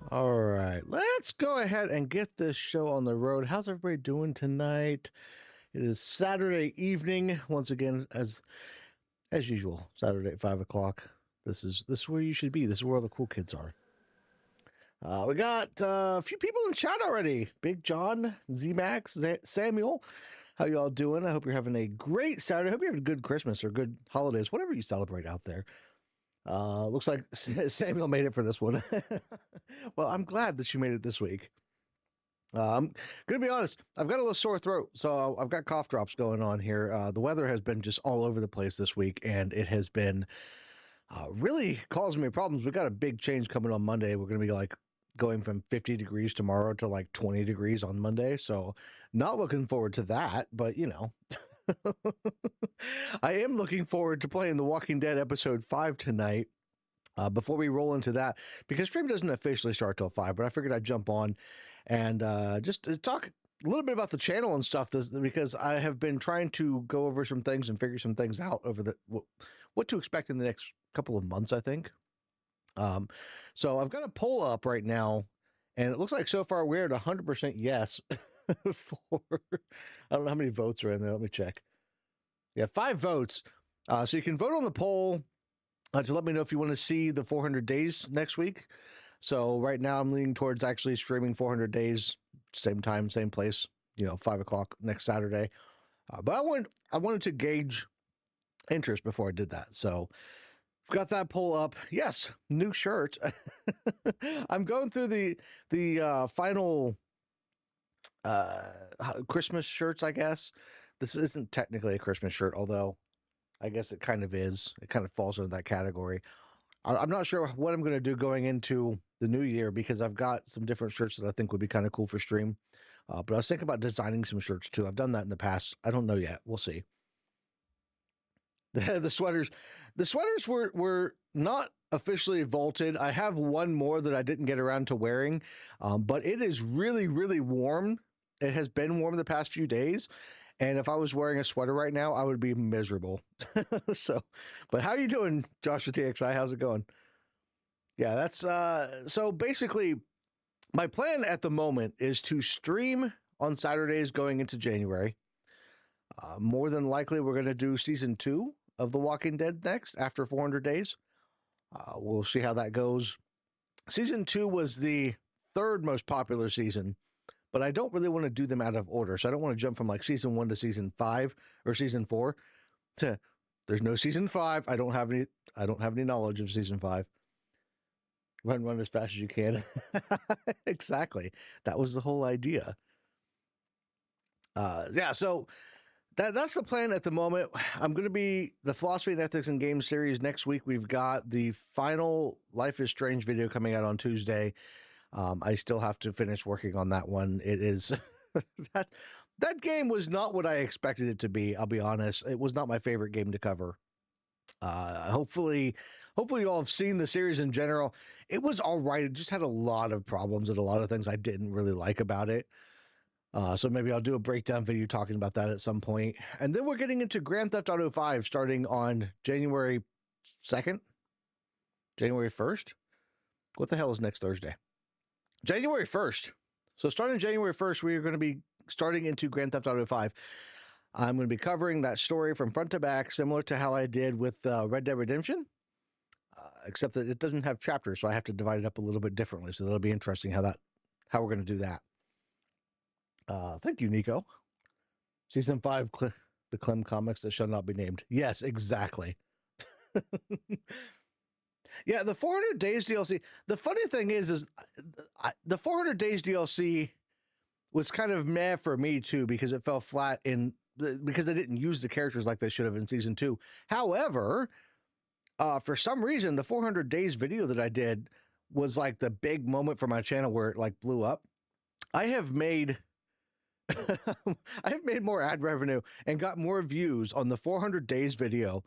All right, let's go ahead and get this show on the road. How's everybody doing tonight? It is Saturday evening once again, as usual. Saturday at 5 o'clock. This is where you should be. This is where all the cool kids are. We got a few people in chat already. Big John, Z-Max, Samuel. How you all doing? I hope you're having a great Saturday. I hope you're having a good Christmas or good holidays, whatever you celebrate out there. Looks like Samuel made it for this one. Well, I'm glad that you made it this week. I'm going to be honest. I've got a little sore throat, so I've got cough drops going on here. The weather has been just all over the place this week, and it has been really causing me problems. We've got a big change coming on Monday. We're going to be like going from 50 degrees tomorrow to like 20 degrees on Monday. So not looking forward to that, but you know, I am looking forward to playing The Walking Dead episode 5 tonight. Before we roll into that, because stream doesn't officially start till 5, but I figured I'd jump on and just talk a little bit about the channel and stuff, because I have been trying to go over some things and figure some things out over what to expect in the next couple of months, I think. So I've got a poll up right now, and it looks like so far we're at 100% yes. For I don't know how many votes are in there. Let me check. Yeah, 5 votes. So you can vote on the poll to let me know if you want to see the 400 days next week. So right now I'm leaning towards actually streaming 400 days, same time, same place, 5 o'clock next Saturday. But I wanted to gauge interest before I did that. So got that poll up. Yes, new shirt. I'm going through the final Christmas shirts, I guess. This isn't technically a Christmas shirt, although I guess it kind of is. It kind of falls into that category. I'm not sure what I'm going to do going into the new year, because I've got some different shirts that I think would be kind of cool for stream. But I was thinking about designing some shirts too. I've done that in the past. I don't know yet. We'll see. The sweaters were not officially vaulted. I have one more that I didn't get around to wearing, but it is really, really warm. It has been warm the past few days, and if I was wearing a sweater right now, I would be miserable. So, but how are you doing, Joshua TXI? How's it going? Yeah, that's so basically my plan at the moment is to stream on Saturdays going into January. More than likely, we're going to do season 2 of The Walking Dead next after 400 days. We'll see how that goes. Season 2 was the 3rd most popular season, but I don't really want to do them out of order. So I don't want to jump from like season 1 to season 5 or season 4 to there's no season 5. I don't have any knowledge of season 5. Run as fast as you can. Exactly. That was the whole idea. Yeah, so that's the plan at the moment. I'm going to be the Philosophy and Ethics in Games series next week. We've got the final Life is Strange video coming out on Tuesday. I still have to finish working on that one. It is that game was not what I expected it to be. I'll be honest. It was not my favorite game to cover. Hopefully you all have seen the series in general. It was all right. It just had a lot of problems and a lot of things I didn't really like about it. So maybe I'll do a breakdown video talking about that at some point. And then we're getting into Grand Theft Auto 5 starting on January 2nd, January 1st. What the hell is next Thursday? January 1st. So starting January 1st, we are going to be starting into Grand Theft Auto 5. I'm going to be covering that story from front to back, similar to how I did with Red Dead Redemption, except that it doesn't have chapters, so I have to divide it up a little bit differently. So that'll be interesting how we're going to do that. Thank you, Nico. Season 5, the Clem comics that shall not be named. Yes, exactly. Yeah, the 400 Days DLC. The funny thing is the 400 Days DLC was kind of meh for me too, because it fell flat because they didn't use the characters like they should have in season 2. However, for some reason, the 400 Days video that I did was like the big moment for my channel where it like blew up. I have made more ad revenue and got more views on the 400 Days video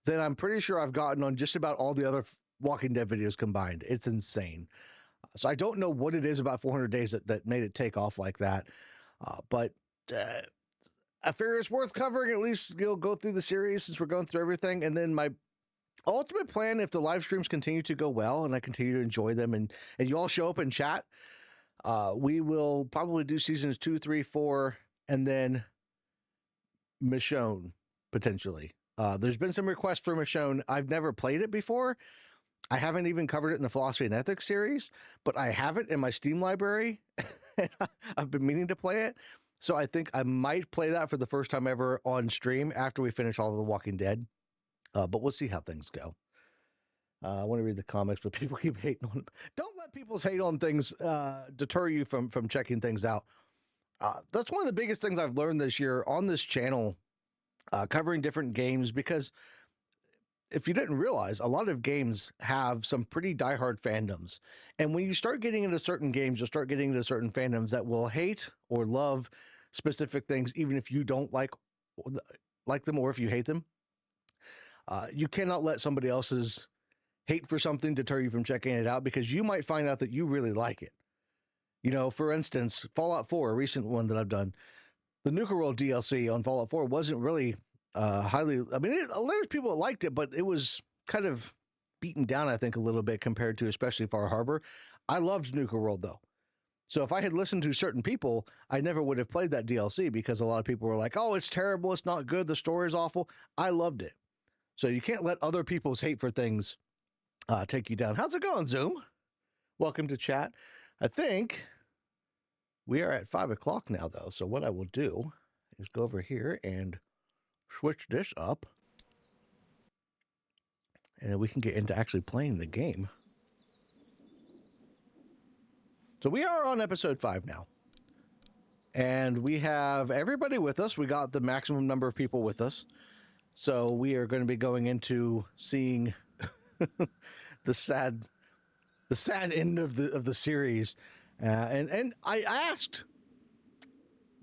than I'm pretty sure I've gotten on just about all the other Walking Dead videos combined. It's insane. So I don't know what it is about 400 Days that made it take off like that. But I figure it's worth covering. At least go through the series since we're going through everything. And then my ultimate plan, if the live streams continue to go well and I continue to enjoy them, and you all show up in chat, we will probably do seasons 2, 3, 4, and then Michonne potentially. There's been some requests for Michonne. I've never played it before. I haven't even covered it in the Philosophy and Ethics series, but I have it in my Steam library. I've been meaning to play it. So I think I might play that for the first time ever on stream after we finish all of The Walking Dead. But we'll see how things go. I want to read the comics, but people keep hating on them. Don't let people's hate on things deter you from checking things out. That's one of the biggest things I've learned this year on this channel, covering different games, because if you didn't realize, a lot of games have some pretty diehard fandoms. And when you start getting into certain games, you'll start getting into certain fandoms that will hate or love specific things, even if you don't like them or if you hate them. You cannot let somebody else's hate for something deter you from checking it out, because you might find out that you really like it. You know, for instance, Fallout 4, a recent one that I've done, the Nuka World DLC on Fallout 4 wasn't really highly, I mean, there was people that liked it, but it was kind of beaten down, I think, a little bit compared to especially Far Harbor. I loved Nuka World, though. So if I had listened to certain people, I never would have played that DLC, because a lot of people were like, oh, it's terrible, it's not good, the story is awful. I loved it. So you can't let other people's hate for things take you down. How's it going, Zoom? Welcome to chat. I think we are at 5 o'clock now, though. So what I will do is go over here and switch this up, and then we can get into actually playing the game. So we are on episode 5 now, and we have everybody with us. We got the maximum number of people with us. So we are going to be going into seeing the sad end of the series. And I asked,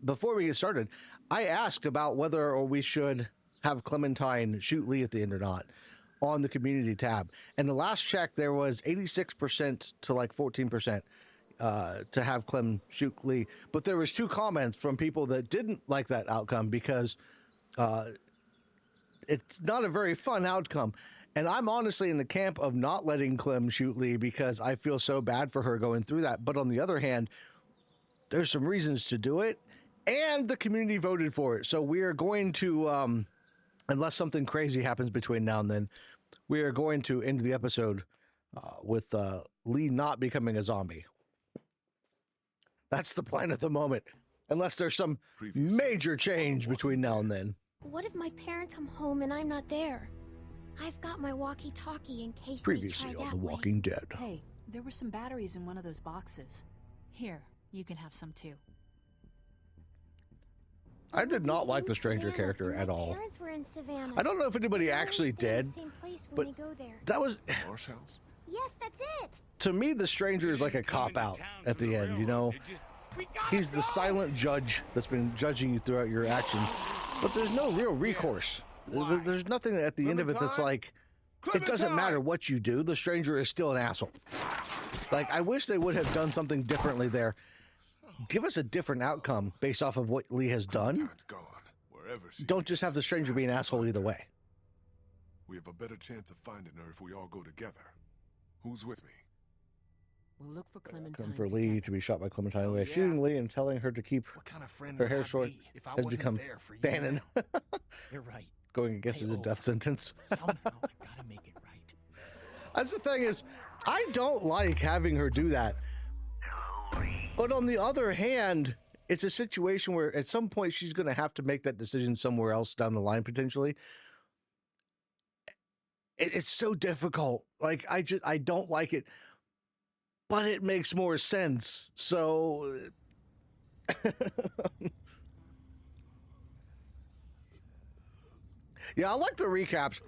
before we get started, I asked about whether or we should have Clementine shoot Lee at the end or not on the community tab. And the last check, there was 86% to like 14% to have Clem shoot Lee. But there was 2 comments from people that didn't like that outcome, because it's not a very fun outcome. And I'm honestly in the camp of not letting Clem shoot Lee, because I feel so bad for her going through that. But on the other hand, there's some reasons to do it, and the community voted for it. So we are going to, unless something crazy happens between now and then, we are going to end the episode with Lee not becoming a zombie. That's the plan at the moment, unless there's some major change between now and then. What if my parents come home and I'm not there? I've got my walkie-talkie in case Previously they try on that The Walking Dead. Hey, there were some batteries in one of those boxes. Here, you can have some too. I did not like the stranger character at all. Parents were in Savannah. I don't know if anybody actually did, but that was, Yes, that's it. to me, the stranger is like a cop-out at the end, you know? He's the silent judge that's been judging you throughout your actions, but there's no real recourse. There's nothing at the end of it that's like, it doesn't matter what you do, the stranger is still an asshole. Like, I wish they would have done something differently there. Give us a different outcome based off of what Lee has done. Don't just have the stranger be an asshole either way. We have a better chance of finding her if we all go together. Who's with me? We'll look for Clementine. Come for Lee to be shot by Clementine away. Shooting Lee and telling her to keep her hair short has become Bannon. You're right. Going against his death sentence. Somehow I gotta make it right. That's the thing is, I don't like having her do that. But on the other hand, it's a situation where at some point she's going to have to make that decision somewhere else down the line, potentially. It's so difficult. Like, I don't like it, but it makes more sense. So, yeah, I like the recaps,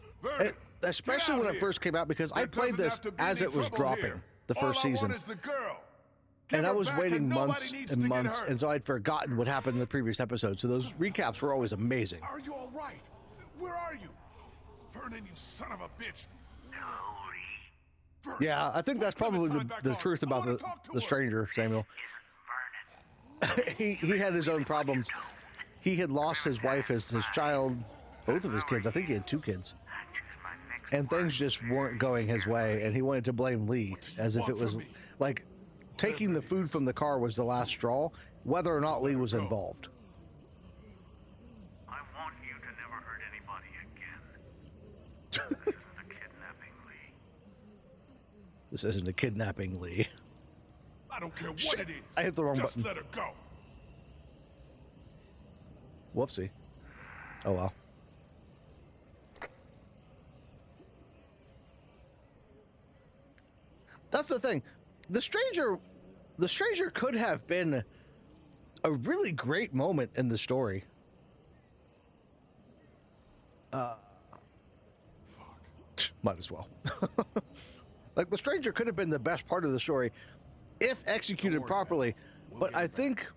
especially when it first came out, because I played this as it was dropping the first season. And I was waiting months and months, and so I'd forgotten what happened in the previous episode. So those recaps were always amazing. Are you all right? Where are you? Vernon, you son of a bitch. Vernon, Yeah, I think that's probably the truth about the stranger, Samuel. he had his own problems. He had lost his wife, his child, both of his kids. I think he had 2 kids. and things just weren't going his way, and he wanted to blame Lee What do you as if want it was from me? like taking the food from the car was the last straw, whether or not Let Lee her was go. involved. I want you to never hurt anybody again. This isn't a kidnapping, Lee. This isn't a kidnapping, Lee. I don't care what Shit, it is. I hit the wrong Just button. let her go. Whoopsie. Oh well. That's the thing. The stranger could have been a really great moment in the story. Might as well. Like, the stranger could have been the best part of the story if executed properly. But I think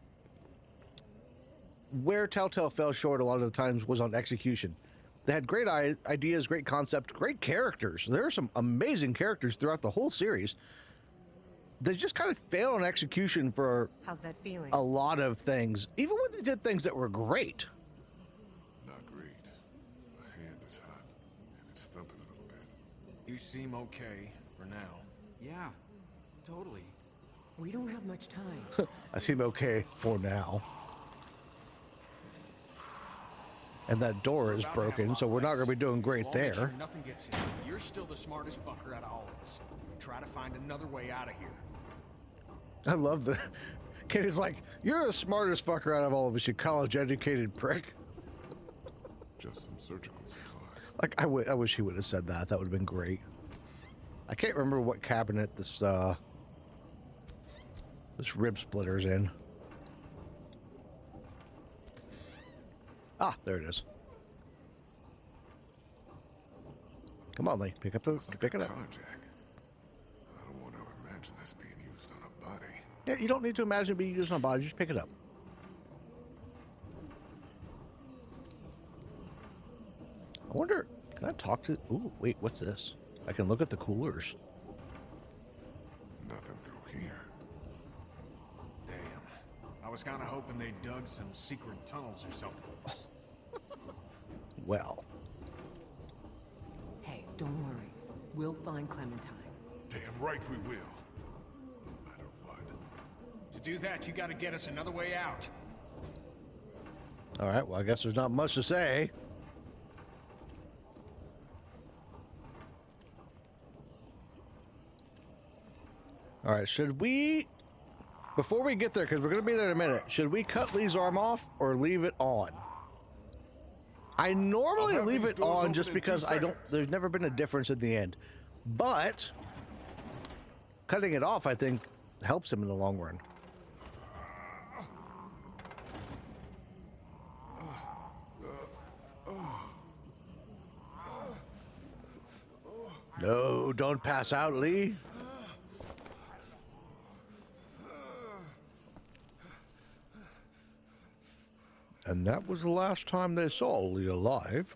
where Telltale fell short a lot of the times was on execution. They had great ideas, great concept, great characters. There are some amazing characters throughout the whole series. They just kind of failed on execution for How's that feeling? a lot of things, even when they did things that were great. Not great. My hand is hot, and it's thumping a little bit. You seem okay for now. Yeah, totally. We don't have much time. I seem okay for now. And that door is About to have a broken, lot so we're not less. going to be doing great Well, I'll make there. sure nothing gets in. You're still the smartest fucker out of all of us. Try to find another way out of here. I love the Kenny's like, you're the smartest fucker out of all of us, you college-educated prick. Just some surgical supplies. Like, I wish he would have said that. That would have been great. I can't remember what cabinet this rib splitter's in. Ah, there it is. Come on, Lee. Pick it up. Carjack. I don't want to imagine this being used on a body. Yeah, you don't need to imagine it being used on a body. Just pick it up. I wonder, can I talk to... Ooh, wait, what's this? I can look at the coolers. Nothing through here. Damn. I was kind of hoping they dug some secret tunnels or something. Well, Hey, don't worry. We'll find Clementine. Damn right we will. No matter what. To do that, you gotta get us another way out. all right. Well, I guess there's not much to say. All right, should we... Before we get there, because we're going to be there in a minute, should we cut Lee's arm off or leave it on? I normally I'll have leave these it doors on open just in 2 because I don't... seconds. There's never been a difference in the end. But cutting it off, I think, helps him in the long run. No, don't pass out, Lee. And that was the last time they saw Lee alive.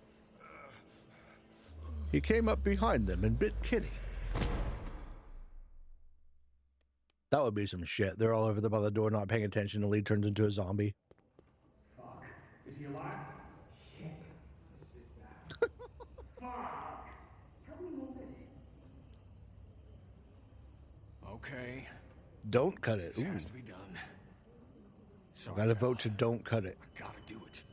He came up behind them and bit Kitty. That would be some shit. They're all over them by the door, not paying attention, and Lee turns into a zombie. Fuck. Is he alive? Shit. This is bad. Fuck. Help me move it. Okay. Don't cut it. It Ooh, has to be done. Sorry, gotta pal. vote to don't cut it. I gotta do it.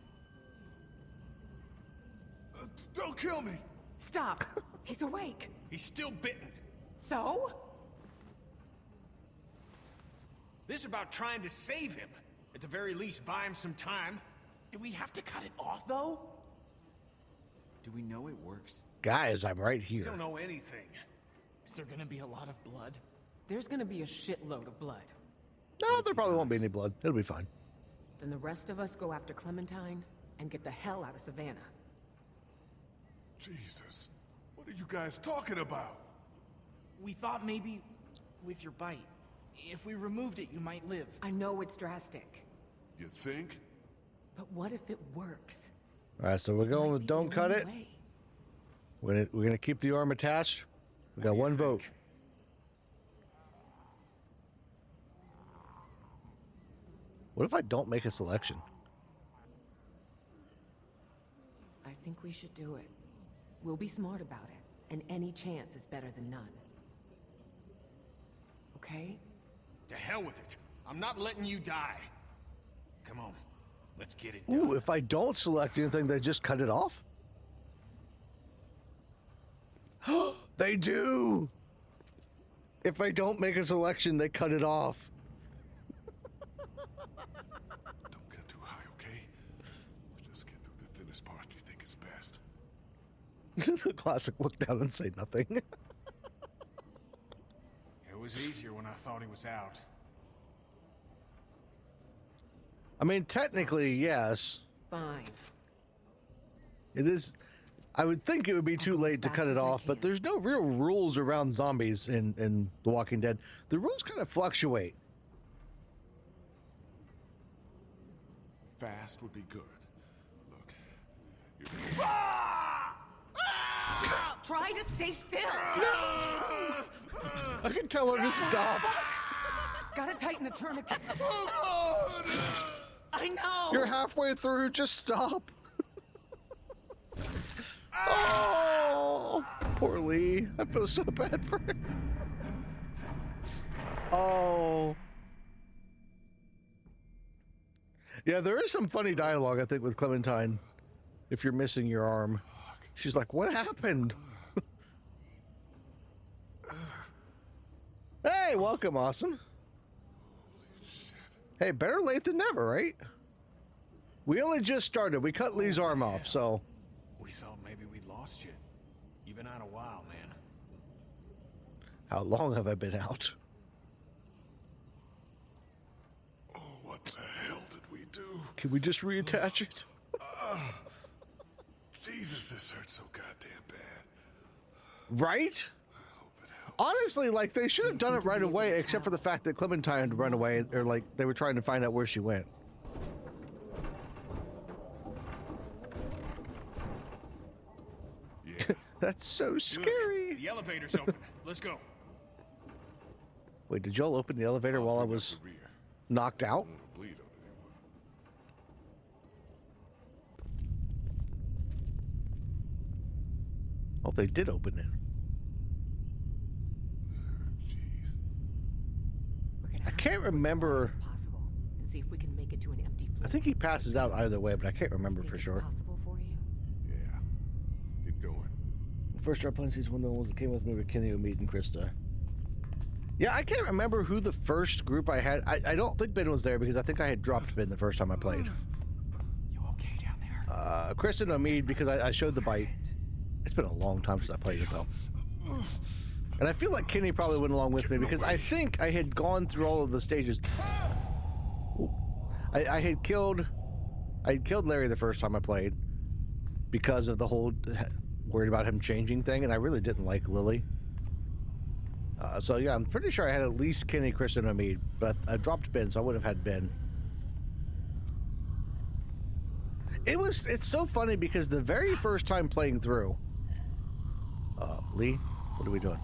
Don't kill me! Stop! He's awake. He's still bitten. So? This is about trying to save him. At the very least, buy him some time. Do we have to cut it off, though? Do we know it works? Guys, I'm right You here. don't know anything. Is there gonna be a lot of blood? There's gonna be a shitload of blood. No, there probably won't be any blood. It'll be fine. Then the rest of us go after Clementine and get the hell out of Savannah. Jesus. What are you guys talking about? We thought maybe with your bite, if we removed it, you might live. I know it's drastic, You think? but what if it works? All right, so we're going Might with be don't the cut only it. way. We're gonna keep the arm attached. We got one vote. What if I don't make a selection? I think we should do it. We'll be smart about it. and any chance is better than none. Okay? To hell with it. I'm not letting you die. Come on, let's get it done. Ooh, if I don't select anything, they just cut it off? They do! If I don't make a selection, they cut it off. Don't get too high, okay? Just get through the thinnest part you think is best. The classic look down and say nothing. It was easier when I thought he was out. I mean, technically, yes. Fine. It is. I would think it would be too late to cut it off, but there's no real rules around zombies in The Walking Dead. The rules kind of fluctuate. Fast would be good. Look, you're Try to stay still! I can tell her to stop. Gotta tighten the tourniquet. I know! You're halfway through, just stop. Oh, poor Lee. I feel so bad for him. Oh. Yeah, there is some funny dialogue, I think, with Clementine. If you're missing your arm. She's like, what happened? Hey, welcome, Austin. Hey, better late than never, right? We only just started. We cut Lee's arm off, so... We thought maybe we'd lost you. You've been out a while, man. How long have I been out? Oh, what the hell did we do? Can we just reattach it? Jesus, this hurts so goddamn bad. Right? I hope it helps. Honestly, like, they should have done it right away, except for the fact that Clementine had run away, or, like, they were trying to find out where she went. Yeah. That's so scary. The elevator's open. Let's go. Wait, did y'all open the elevator while I was The rear. knocked out? I don't want to bleed on anyone. Oh, they did open it. Jeez. I can't remember. Possible, and see if we can make it to an empty floor. I think he passes out either way, but I can't remember Think for it's sure. Possible for you? Yeah. Keep going. First started playing season 1, the ones that came with me were Kenny, Omid, and Krista. Yeah, I can't remember who the first group I had. I don't think Ben was there because I think I had dropped Ben the first time I played. You okay down there? Krista and Omid because I showed the bite. It's been a long time since I played it though. And I feel like Kenny probably went along with me because I think I had gone through all of the stages. I had killed Larry the first time I played because of the whole worried about him changing thing, and I really didn't like Lily. So yeah, I'm pretty sure I had at least Kenny, Kristen, and Omid, but I dropped Ben, so I would have had Ben. It's so funny because the very first time playing through, Lee, what are we doing?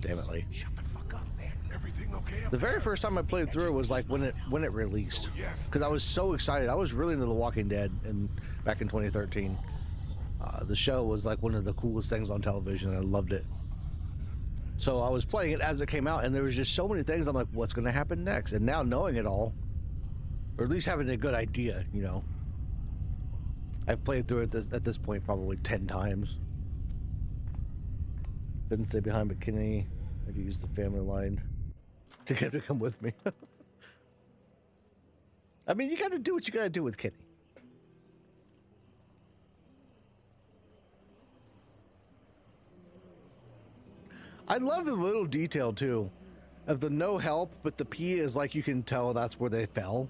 Damn it, Lee. Shut the fuck up, man. Everything okay up The very first time I played through was like when it released, because I was so excited. I was really into The Walking Dead back in 2013. The show was like one of the coolest things on television. I loved it. So I was playing it as it came out, and there was just so many things. I'm like, what's going to happen next? And now knowing it all, or at least having a good idea, you know. I've played through it at this point probably 10 times. Didn't stay behind, but Kenny had to use the family line to get him to come with me. I mean, you got to do what you got to do with Kenny. I love the little detail too of the no help, but the pee is like you can tell that's where they fell.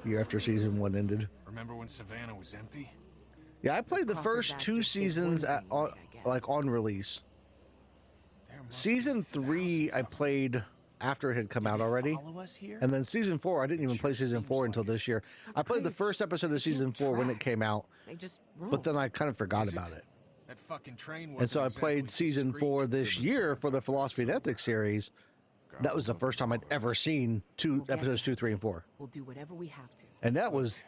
Year after season 1 ended. Remember when Savannah was empty? Yeah, I played the first 2 seasons on release. Season 3 I played after it had come out already. And then season 4, I didn't even play season 4 until this year. I played the first episode of season 4 when it came out, but then I kind of forgot about it. That fucking train And so I played season 4 this year for the Philosophy and Ethics series, That was the first time I'd ever seen episodes 2, 3, and 4. We'll do whatever we have to. And that was...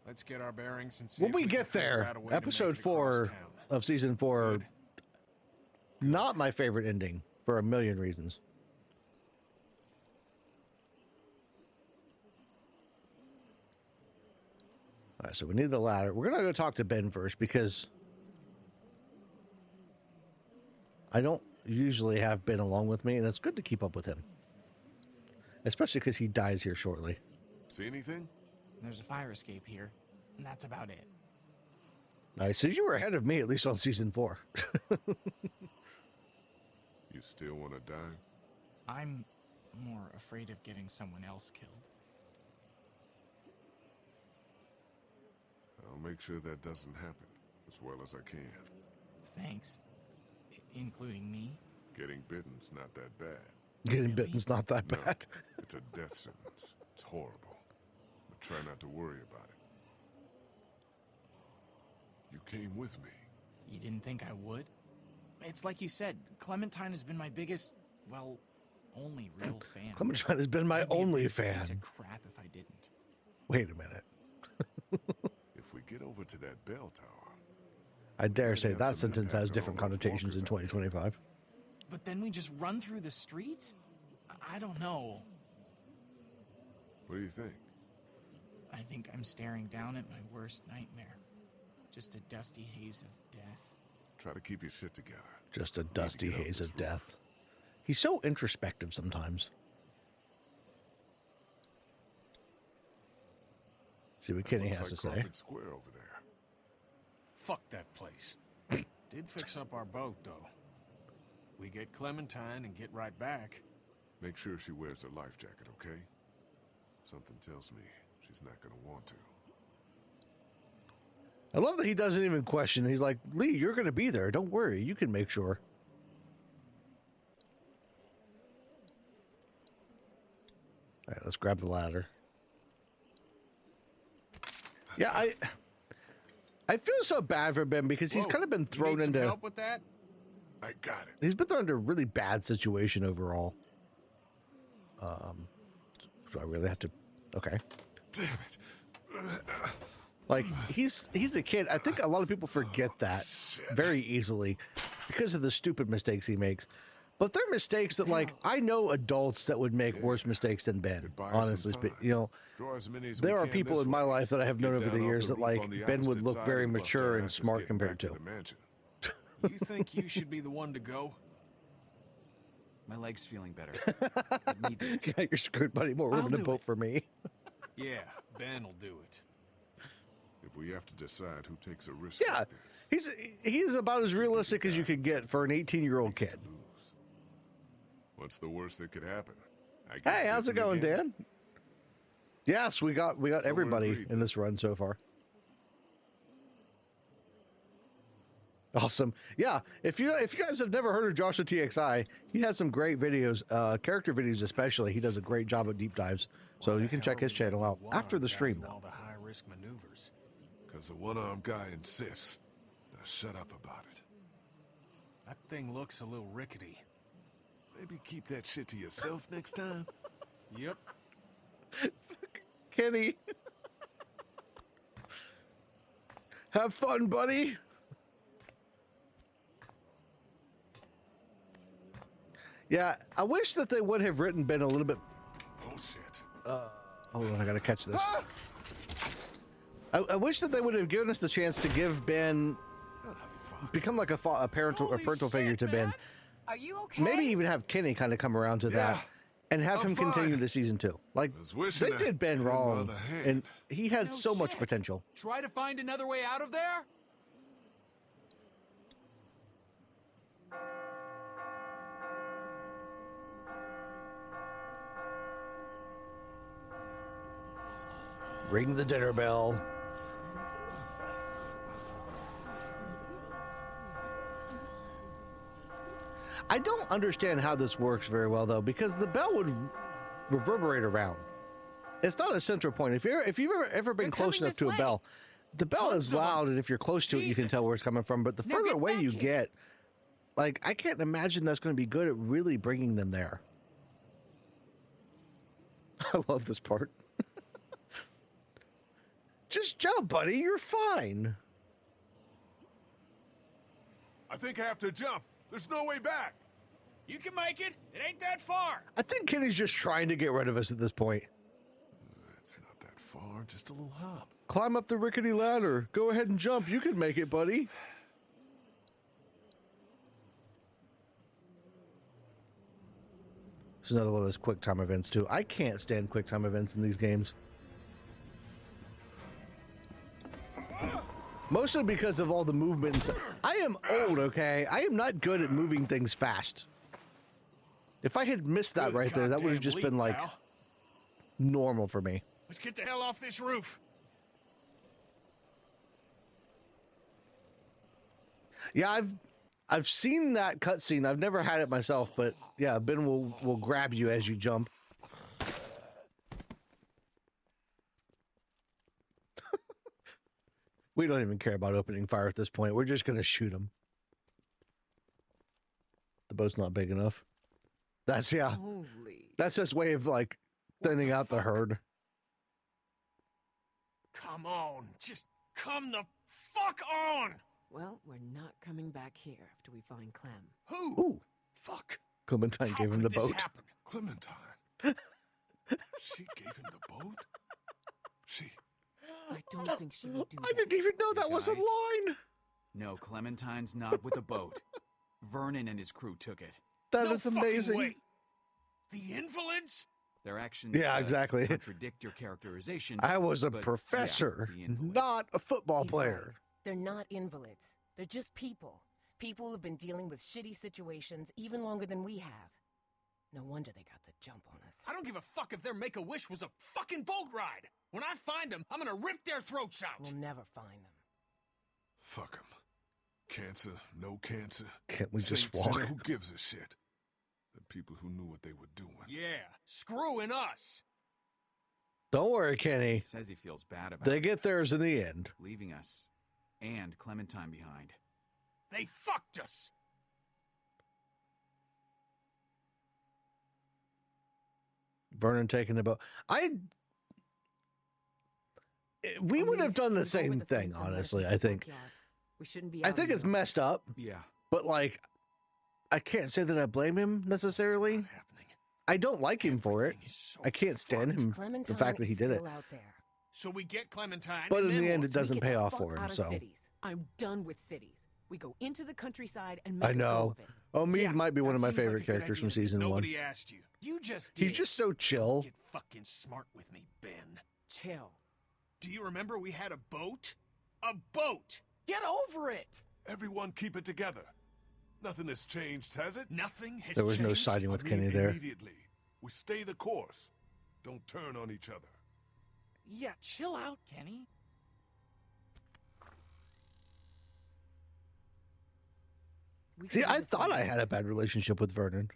Let's get our bearings and see When if we can get figure there, out a way to episode make it 4 across town. of season 4, Good. not my favorite ending for a million reasons. All right, so we need the ladder. We're going to go talk to Ben first because I don't usually have Ben along with me, and it's good to keep up with him. Especially because he dies here shortly. See anything? There's a fire escape here, and that's about it. All right, so you were ahead of me, at least on season 4. You still want to die? I'm more afraid of getting someone else killed. I'll make sure that doesn't happen as well as I can. Thanks. Including me? Getting bitten's not that bad. Getting bitten's not that No, bad. it's a death sentence. It's horrible. But try not to worry about it. You came with me. You didn't think I would? It's like you said, Clementine has been my biggest, well, only real fan. Clementine has been my I'd be a only big fan. piece of crap if I didn't. Wait a minute. If we get over to that bell tower, I dare say have that some sentence impact has on different all those connotations in walkers out there. 2025. But then we just run through the streets? I don't know. what do you think? I think I'm staring down at my worst nightmare. Just a dusty haze of death. Try to keep your shit together. Just a dusty get up haze this of death. He's so introspective sometimes. See what Kenny Looks has like to say. Crawford Square over there. Fuck that place. Did fix up our boat, though. We get Clementine and get right back. Make sure she wears a life jacket, okay? Something tells me she's not gonna want to. I love that he doesn't even question. He's like, Lee, you're going to be there. Don't worry. You can make sure. All right, let's grab the ladder. Yeah, I feel so bad for Ben because he's Whoa, you kind of been need thrown some into... help with that? I got it. He's been thrown into a really bad situation overall. So I really have to... Okay. Damn it. Like, he's a kid. I think a lot of people forget that very easily because of the stupid mistakes he makes. But they're mistakes that, like, I know adults that would make worse mistakes than Ben, Could buy us honestly. some But, time. you know, Draw as many as we there are can people this in my way. life that I have known Get over the down off years that, roof like, on the Ben would opposite look side very and bust mature their and asses smart getting compared back to. the mansion. You think you should be the one to go? My leg's feeling better. Let me do it. Yeah, you're screwed, buddy. More room I'll in the do boat it. for me. Yeah, Ben will do it. If we have to decide who takes a risk Yeah, like this, he's about as realistic as you could get for an 18-year-old what's kid. to lose? What's the worst that could happen? I get Hey, how's it bitten going, again? Dan? Yes, we got everybody agreed, in this run so far. Awesome. Yeah, if you guys have never heard of Joshua TXI, he has some great videos, character videos especially. He does a great job at deep dives. So Why you the can hell check his would we channel let out the after the one-armed guy stream, do though. all the high-risk maneuvers. Because the one-armed guy insists. Now shut up about it. That thing looks a little rickety. Maybe keep that shit to yourself next time. Yep. Kenny, have fun, buddy. Yeah, I wish that they would have written Ben a little bit. Oh shit. Hold on, I gotta catch this. I wish that they would have given us the chance to give Ben become like a parental figure to Ben. Are you okay? Maybe even have Kenny kind of come around to that, and have I'm him continue fine. to season 2. Like I was wishing they I did Ben had my wrong, other hand. and he had No so much shit. potential. Try to find another way out of there? Ring the dinner bell. I don't understand how this works very well though, because the bell would reverberate around. It's not a central point. If you've ever been They're close coming enough this to a way. bell, the bell Tons is of them. loud, and if you're close to it, you can tell Jesus. where it's coming from. But the Now further get away back you here. get, like I can't imagine that's going to be good at really bringing them there. I love this part. Just jump, buddy. You're fine. I think I have to jump. There's no way back. You can make it. It ain't that far. I think Kenny's just trying to get rid of us at this point. It's not that far, just a little hop. Climb up the rickety ladder. Go ahead and jump. You can make it, buddy. It's another one of those quick time events, too. I can't stand quick time events in these games. Mostly because of all the movement and stuff. I am old, okay? I am not good at moving things fast. If I had missed that right there, that would have just been like normal for me. Let's get the hell off this roof. Yeah, I've seen that cutscene. I've never had it myself, but yeah, Ben will grab you as you jump. We don't even care about opening fire at this point. We're just gonna shoot him. The boat's not big enough. That's That's his way of like thinning out the herd. Come on, just come the fuck on. Well, we're not coming back here after we find Clem. Who? Ooh, Fuck. Clementine How gave him could the this boat. happen? Clementine. She gave him the boat? She... I don't think she would do I that. didn't even know that You was a guys? line. No, Clementine's not with the boat. Vernon and his crew took it. That No is fucking amazing. way. The invalids? Their actions Yeah, exactly. contradict your characterization. I was a but, yeah, professor, the invalids. not a football He's player. right. They're not invalids. They're just people. People who've been dealing with shitty situations even longer than we have. No wonder they got the jump on us. I don't give a fuck if their Make-A-Wish was a fucking boat ride. When I find them, I'm gonna rip their throats out. We'll never find them. Fuck him. Cancer, no cancer. Can't we just Saint sinner, walk? who gives a shit? The people who knew what they were doing. Yeah, screwing us. Don't worry, Kenny. He says he feels bad about They it, get theirs in the end. leaving us and Clementine behind. They fucked us. Vernon taking the boat. We would have done the same thing, honestly. I think. We shouldn't be. I think it's messed up, Yeah. but like, I can't say that I blame him necessarily. Not happening. I don't like him for it. Everything is so I can't stand fucked. him. Clementine The fact that he is did it. still out there. So we get Clementine, But and in then the end, what? it doesn't We get pay the off fuck for him. out of So cities. I'm done with cities. We go into the countryside and make I a go know. of it. Omid Yeah, might be one that of my seems like favorite a good characters idea from to me. season one. Nobody asked you. You just did. He's just so chill. Get fucking smart with me, Ben. Chill. Do you remember we had a boat? A boat! Get over it! Everyone keep it together. Nothing has changed, has it? Nothing has There was no changed. siding with I Kenny mean, there. Immediately. We stay the course. Don't turn on each other. Yeah, chill out, Kenny. We See, can do I this thought I together. had a bad relationship with Vernon.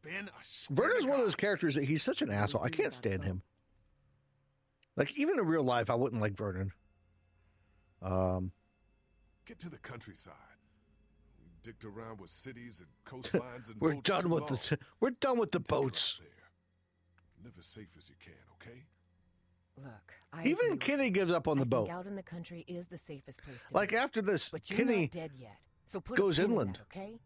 Ben, I swear Vernon's to one of God. those characters that he's such an asshole. I do can't without stand both. him. Like, even in real life, I wouldn't like Vernon. Get to the countryside. We dicked around with cities and coastlines and We're boats done too with long. we're done with the Take it out boats. there. Live as safe as you can, okay? Look, I Even agree with Kenny you. gives up on I the boat. think out in the country is the safest place to Like be. after this, But you're Kenny, not dead yet, so put goes a pin in inland. that, okay?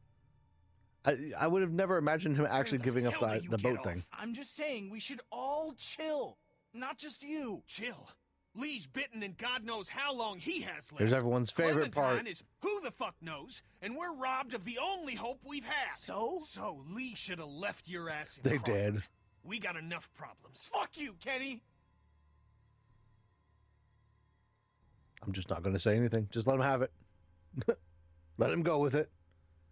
I would have never imagined him actually Where the giving up hell do the, you the get boat off? thing. I'm just saying we should all chill. Not just you. Chill. Lee's bitten and God knows how long he has left. Here's everyone's favorite Clementine part. is who the fuck knows, and we're robbed of the only hope we've had. So? So Lee should have left your ass in They Hartford. did. We got enough problems. Fuck you, Kenny. I'm just not going to say anything. Just let him have it. Let him go with it.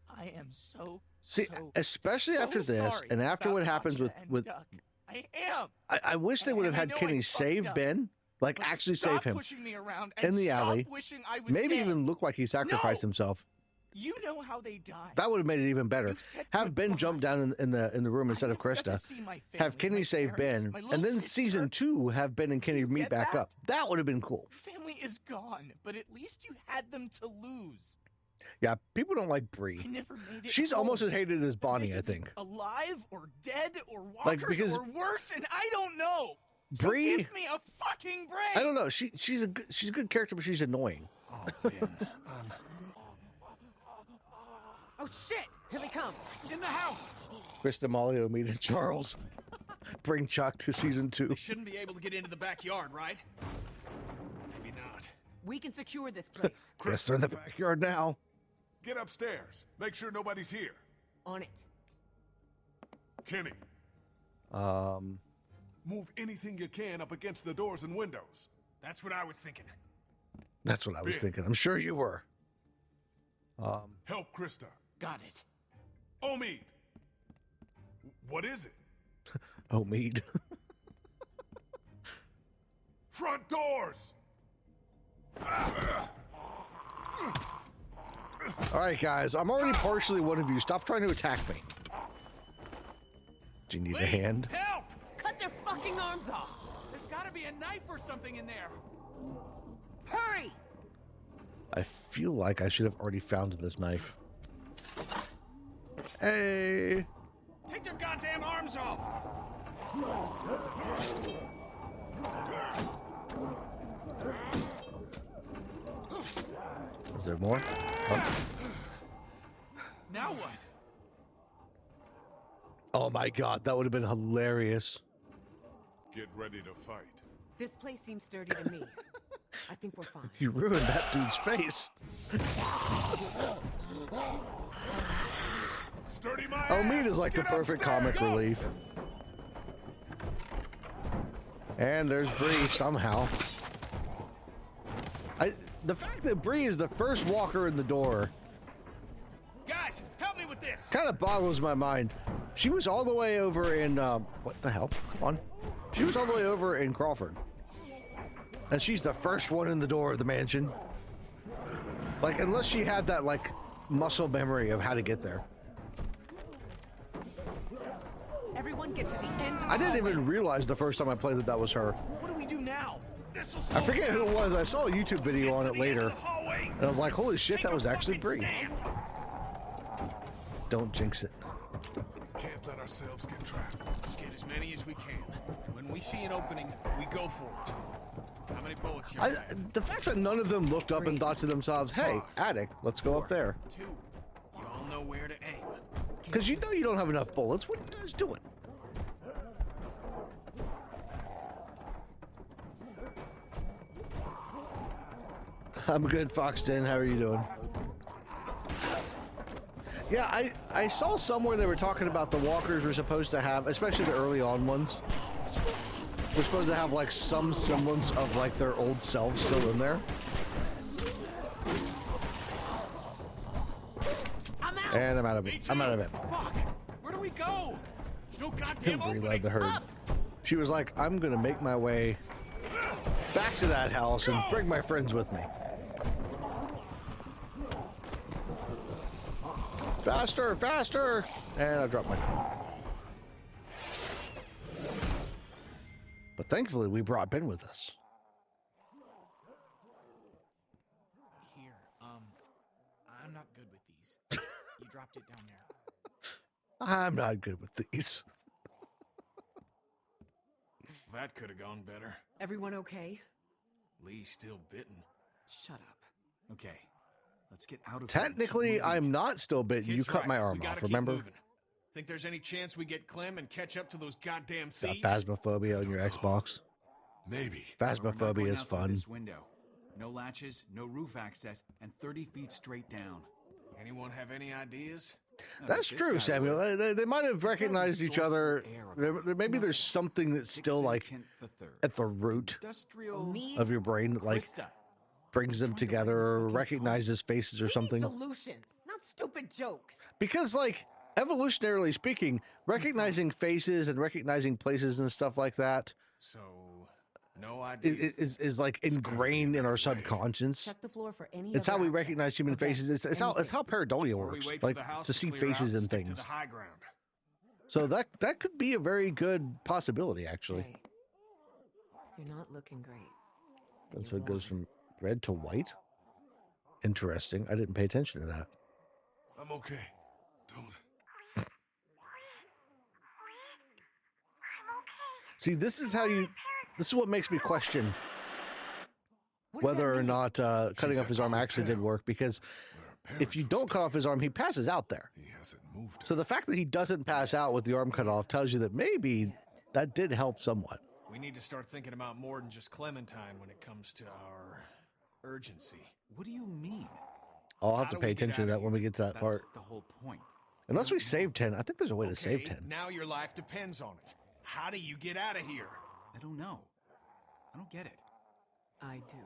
I am so See, especially after this, sorry and after about what happens Gotcha with and Duck. I am. I wish they would have And I had know I Kenny fucked save up. Ben, like But actually stop save him pushing me around and in the stop alley. wishing I was Maybe dead. even look like he sacrificed No! himself. You know how they died. That would have made it even better. You said Have Ben goodbye. jump down in the room instead of I never got to Krista. see my Have family, Kenny my save parents, Ben, my little and then sister. season 2 have Ben and Kenny You meet get back that? up. That would have been cool. Family is gone, but at least you had them to lose. Yeah, people don't like I Bree. never made it She's home. almost as hated as They Bonnie, I could be think. alive or dead or Like, walkers because or worse, and I don't know. So Bree, give me a fucking break. I don't know. She's a good character, but she's annoying. Oh, man. Oh shit! Here they come! In the house! Krista, Molly, Omid, and Charles bring Chuck to season 2. They shouldn't be able to get into the backyard, right? Maybe not. We can secure this place. Guess they're in the backyard now. Get upstairs. Make sure nobody's here. On it. Kenny, Um, move anything you can up against the doors and windows. That's what I was thinking. that's what I was Ben. thinking. I'm sure you were. Help Krista. Got it. Omid. What is it? Omid. Front doors! All right, guys. I'm already partially one of you. Stop trying to attack me. Do you need a Lee, hand? Help! Cut their fucking arms off! There's gotta be a knife or something in there. Hurry! I feel like I should have already found this knife. Hey. Take their goddamn arms off! Is there more? Oh. Now what? Oh my god, that would have been hilarious. Get ready to fight. This place seems sturdy to me. I think we're fine. You ruined that dude's face. Sturdy my Omid ass. is like the Get perfect upstairs. comic Go. relief. And there's Bree somehow. The fact that Bree is the first walker in the door Guys, help me with this! kind of boggles my mind. She was all the way over in what the hell? Come on. She was all the way over in Crawford. And she's the first one in the door of the mansion. Like, unless she had that like muscle memory of how to get there. Everyone get to the end of the I didn't hallway. even realize the first time I played that was her. What do we do now? This'll I slow forget them who it down. was. I saw a YouTube video Get on to it the end later. of the hallway. And I was like, holy shit, Take that a was actually fucking Bree. stand. Don't jinx it. Can't let ourselves get trapped. Let's get as many as we can. And when we see an opening, we go for it. How many bullets here? The fact that none of them looked up and thought to themselves, hey, attic, let's go up there. 2. You all know where to aim. Because you know you don't have enough bullets. What are you guys doing? I'm good, Foxton. How are you doing? Yeah, I saw somewhere they were talking about the walkers were supposed to have, especially the early on ones, were supposed to have like some semblance of like their old selves still in there. I'm out! And I'm out of it. Me I'm out of too. it. Fuck! Where do we go? There's no goddamn Bree opening. led the herd. She was like, I'm gonna make my way back to that house and bring my friends with me. Faster, faster! And I dropped my gun. But thankfully, we brought Ben with us. Here, I'm not good with these. You dropped it down there. I'm not good with these. That could have gone better. Everyone okay? Lee's still bitten. Shut up. Okay, let's get out of here. Technically, I'm not still bitten. You Kid's cut right. my We arm gotta off, keep remember? moving. Think there's any chance we get Clem and catch up to those goddamn Got thieves? phasmophobia on your Xbox. Maybe. We're not Phasmophobia going is out through fun. This window. No latches, no roof access, and 30 feet straight down. Anyone have any ideas? That's This true, guy Samuel. would. They might have There's gotta be recognized each source other. of air Maybe there's something that's still Dixon like Kent III. at the root Industrial Me? of your brain that like Krista. brings them Trying to together write or the fucking recognizes faces or We need something. solutions, not stupid jokes. Because like evolutionarily speaking, recognizing faces and recognizing places and stuff like that So, no ideas. is like ingrained in our subconscious. Check the floor for any It's how other we access. recognize human Okay, faces. It's how pareidolia Or we works. wait for Like the house to see clear faces out, and stick to things. the high ground. So that could be a very good possibility, actually. Hey, you're not looking great. And so it goes from red to white. Interesting. I didn't pay attention to that. I'm okay. Don't. See, this is what makes me question What does that whether or mean? not cutting She's off at his the arm actually did hotel work, because where her if you parents don't were cut off staying. his arm, he passes out there. He hasn't moved her. So the fact that he doesn't pass out with the arm cut off tells you that maybe that did help somewhat. We need to start thinking about more than just Clementine when it comes to our urgency. What do you mean? I'll have How to do pay we get attention to out of that when we here? get to that That's part. the whole point. Unless we don't know. save 10. I think there's a way to save Okay, 10. now your life depends on it. How do you get out of here? I don't know. I don't get it. I do.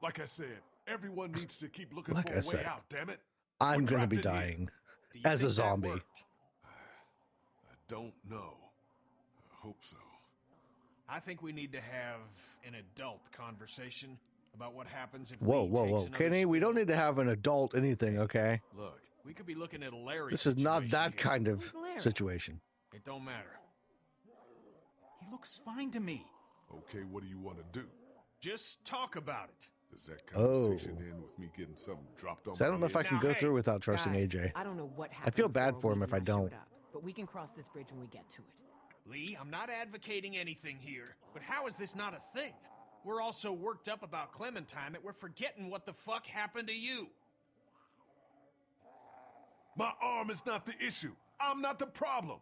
Like I said, everyone needs to keep looking Like for I a way said, out, damn it. I'm We're going to trapped be in here. dying Do you as a think that zombie. worked? I don't know. I hope so. I think we need to have an adult conversation about what happens if Whoa, Lee whoa, takes whoa. another Kenny, we spill. don't need to have an adult anything, okay? Look, we could be looking at a Larry This is not situation that here. kind of Who's Larry? situation. It don't matter. He looks fine to me. Okay, what do you want to do? Just talk about it. Does that conversation Oh. end with me getting something dropped on So I my don't know if I head? can Now, go hey, through without trusting Guys, AJ. I don't know what happened. feel bad before for him we if I showed don't. up, but we can cross this bridge when we get to it. Lee, I'm not advocating anything here, but how is this not a thing? We're all so worked up about Clementine that we're forgetting what the fuck happened to you. My arm is not the issue. I'm not the problem.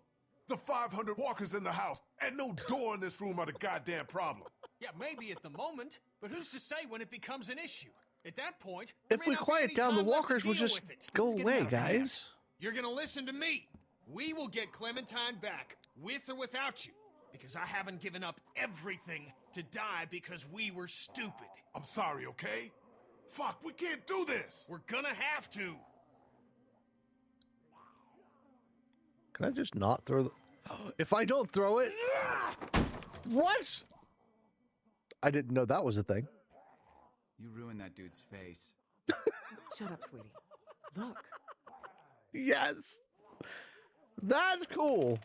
The 500 walkers in the house and no door in this room are the goddamn problem. Yeah, maybe at the moment, but who's to say when it becomes an issue? At that point, If we quiet down, the walkers will just go away, guys. You're gonna listen to me. We will get Clementine back, with or without you, because I haven't given up everything to die because we were stupid. I'm sorry, okay? Fuck, we can't do this. We're gonna have to. Can I just not throw the... If I don't throw it... What? I didn't know that was a thing. You ruined that dude's face. Shut up, sweetie. Look. Yes. That's cool.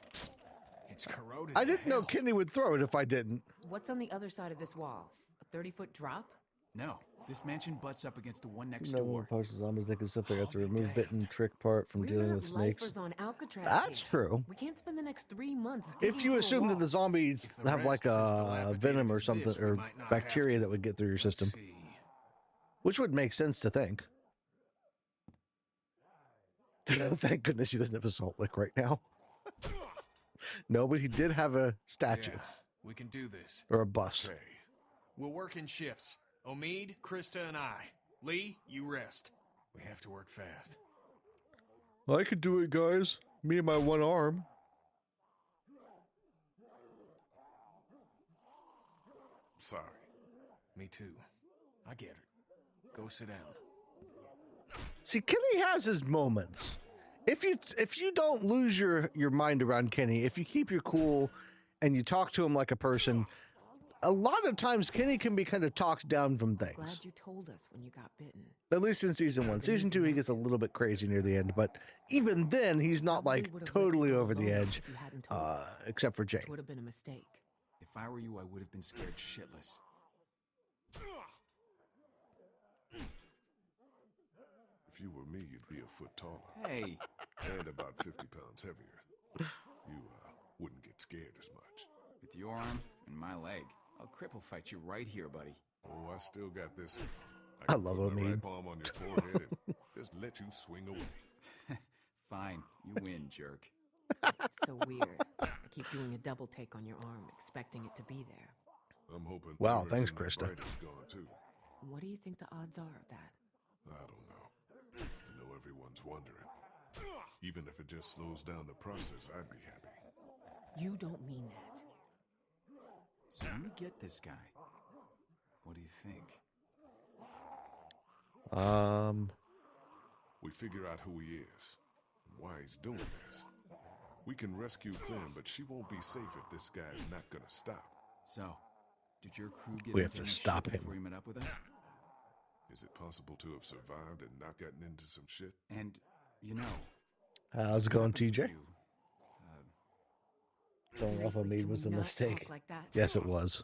It's corroded. I to didn't know hell. Kenny would throw it if I didn't. What's on the other side of this wall? A 30-foot drop? No, this mansion butts up against the one next No one door. posts zombies. They can still figure out the I'll be remove damned. bitten trick part from We're dealing not with snakes. lifers on Alcatraz That's here. true. We can't spend the next 3 months If digging you through a assume that wall. the zombies If the have like rest is as a dilapidated venom or as something, this, we or might not bacteria have to. that would get through your Let's system, see. which would make sense to think. Thank goodness he doesn't have a salt lick right now. No, but he did have a statue Yeah, we can do this. or a bust. Okay. We'll work in shifts. Omid, Krista, and I. Lee, you rest. We have to work fast. I could do it, guys. Me and my one arm. Sorry. Me too. I get it. Go sit down. See, Kenny has his moments. If you don't lose your mind around Kenny, if you keep your cool and you talk to him like a person, a lot of times Kenny can be kind of talked down from things. Glad you told us when you got bitten. At least in season 1. Season 2, he gets a little bit crazy near the end, but even then, he's not Probably like would've let totally you go over the alone edge, if you hadn't told us, except for Jane. which would have been a mistake. If I were you, I would have been scared shitless. If you were me, you'd be a foot taller Hey, and about 50 pounds heavier. You wouldn't get scared as much. with your arm and my leg, I'll cripple fight you right here, buddy. Oh, I still got this one. I can love put my Omid. right palm on your forehead and just let you swing away. Fine, you win, jerk. It's so weird. I keep doing a double take on your arm, expecting it to be there. I'm hoping. Wow, the thanks, rest of Krista. my right is gone too. What do you think the odds are of that? I don't know. I know everyone's wondering. Even if it just slows down the process, I'd be happy. You don't mean that. So when we get this guy, what do you think? We figure out who he is and why he's doing this. We can rescue Clem, but she won't be safe if this guy's not gonna stop. So, did your crew get We have into to any stop shit him. before you met up with us? Is it possible to have survived and not gotten into some shit? And, you know, How's it what going, happens if TJ? you, Throwing off Seriously, Omid can was we a not mistake. talk like that? Yes, it was.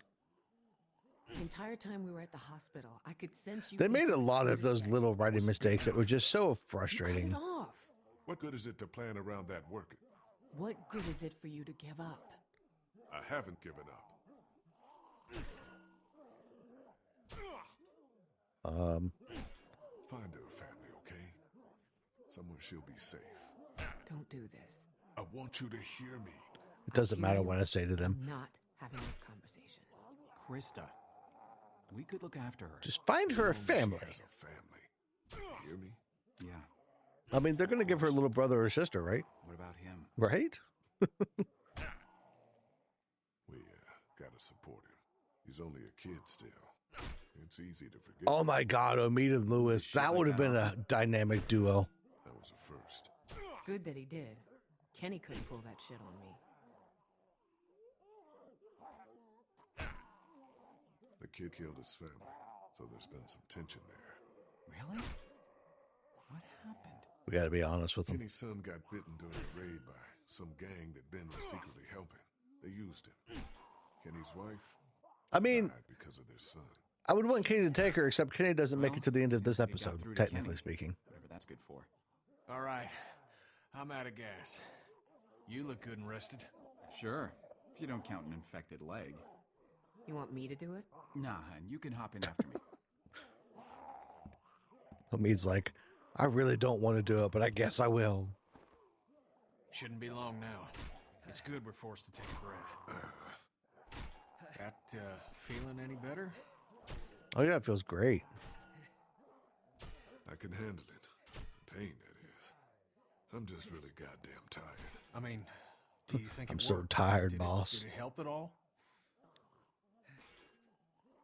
The entire time we were at the hospital, I could sense you. They made a thinking lot it's of those respect. little writing mistakes that were just so You cut frustrating. it off. What good is it to plan around that working? What good is it for you to give up? I haven't given up. Find her a family, okay? Somewhere she'll be safe. Don't do this. I want you to hear me. It doesn't matter what I say to them. I'm not having this conversation. Krista, we could look after her. Just find her a She family. has a family. Hear me? Yeah. I mean, they're going to give her a little brother or sister, right? What about him? Right? We gotta support him. He's only a kid still. It's easy to forget. Oh my God, Omid and Lewis. That would have been a dynamic duo. That was a first. It's good that he did. Kenny couldn't pull that shit on me. The kid killed his family, so there's been some tension there. Really? What happened? We got to be honest with them. Kenny's son got bitten during a raid by some gang that Ben was secretly helping. They used him. Kenny's wife I mean, died because of their son. I would want Kenny to take her, except Kenny doesn't make it to the end of this Seems like it got episode, through to technically Kenny. speaking. Whatever that's good for. All right. I'm out of gas. You look good and rested. Sure. If you don't count an infected leg. You want me to do it? Nah, hun, you can hop in after me. Omid's like, I really don't want to do it, but I guess I will. Shouldn't be long now. It's good we're forced to take a breath. That, feeling any better? Oh yeah, it feels great. I can handle it. The pain, that is. I'm just really goddamn tired. I mean, do you think I'm it so worked? tired, boss. Did it help at all?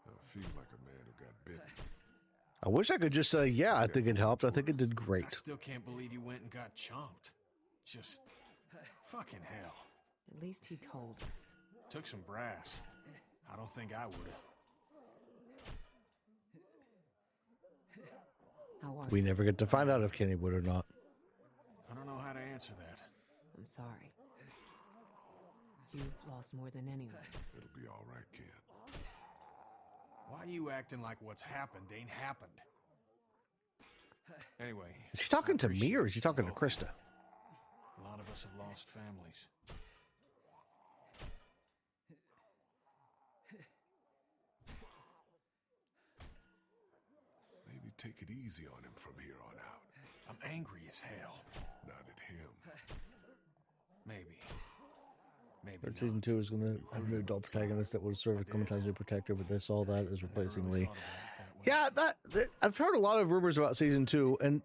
I feel like a man who got bitten. I wish I could just say, yeah, I think it helped. I think it did I great. still can't believe you went and got chomped. Just fucking hell. At least he told us. Took some brass. I don't think I would have. How are We you? never get to find out if Kenny would or not. I don't know how to answer that. I'm sorry. You've lost more than anyone. It'll be all right, kid. Why you acting like what's happened ain't happened? Anyway. Is he talking to me or is he talking to both. Krista? A lot of us have lost families. Maybe take it easy on him from here on out. I'm angry as hell. Not at him. Maybe. Maybe Third not. season 2 is going to have a new adult protagonist that will serve as Clementine's new protector, but they saw that as replacing Lee. Yeah, that I've heard a lot of rumors about season 2, and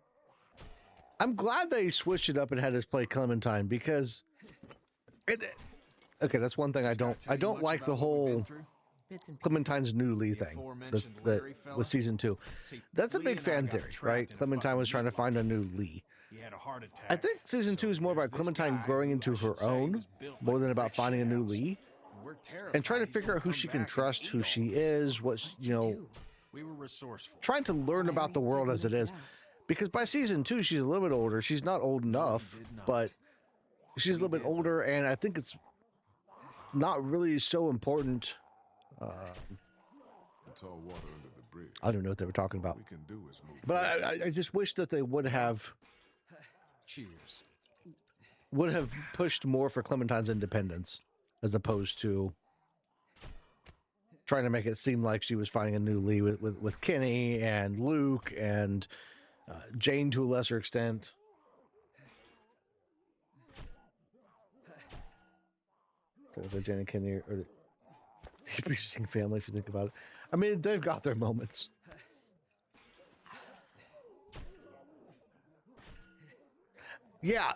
I'm glad they switched it up and had us play Clementine because okay, that's one thing I don't like the whole Bits and pieces. Clementine's new Lee The thing aforementioned that Larry fella? was season 2. See, That's a Lee big and I fan got theory, trapped right? in a Clementine was trying to fucking find a new Lee. He had a heart attack. I think season 2 is more there's about this Clementine guy growing who, into I her should say, own was built more like than a about brick finding a new shithouse. Lee. We're And trying to terrified figure out he's who gonna she come can back and trust, who eat she all of us. is, what's, you know, Do. We were resourceful. trying to learn about the world as it is. Because by season 2, she's a little bit older. She's not old enough, did not. but she's a little bit older, and I think it's not really so important. It's all water under the bridge. I don't know what they were talking about. All we can do is move. But forward. I just wish that they would have Cheers. pushed more for Clementine's independence as opposed to trying to make it seem like she was finding a new Lee with Kenny and Luke and Jane to a lesser extent. So the Jane and Kenny are the interesting family if you think about it. I mean, they've got their moments. Yeah,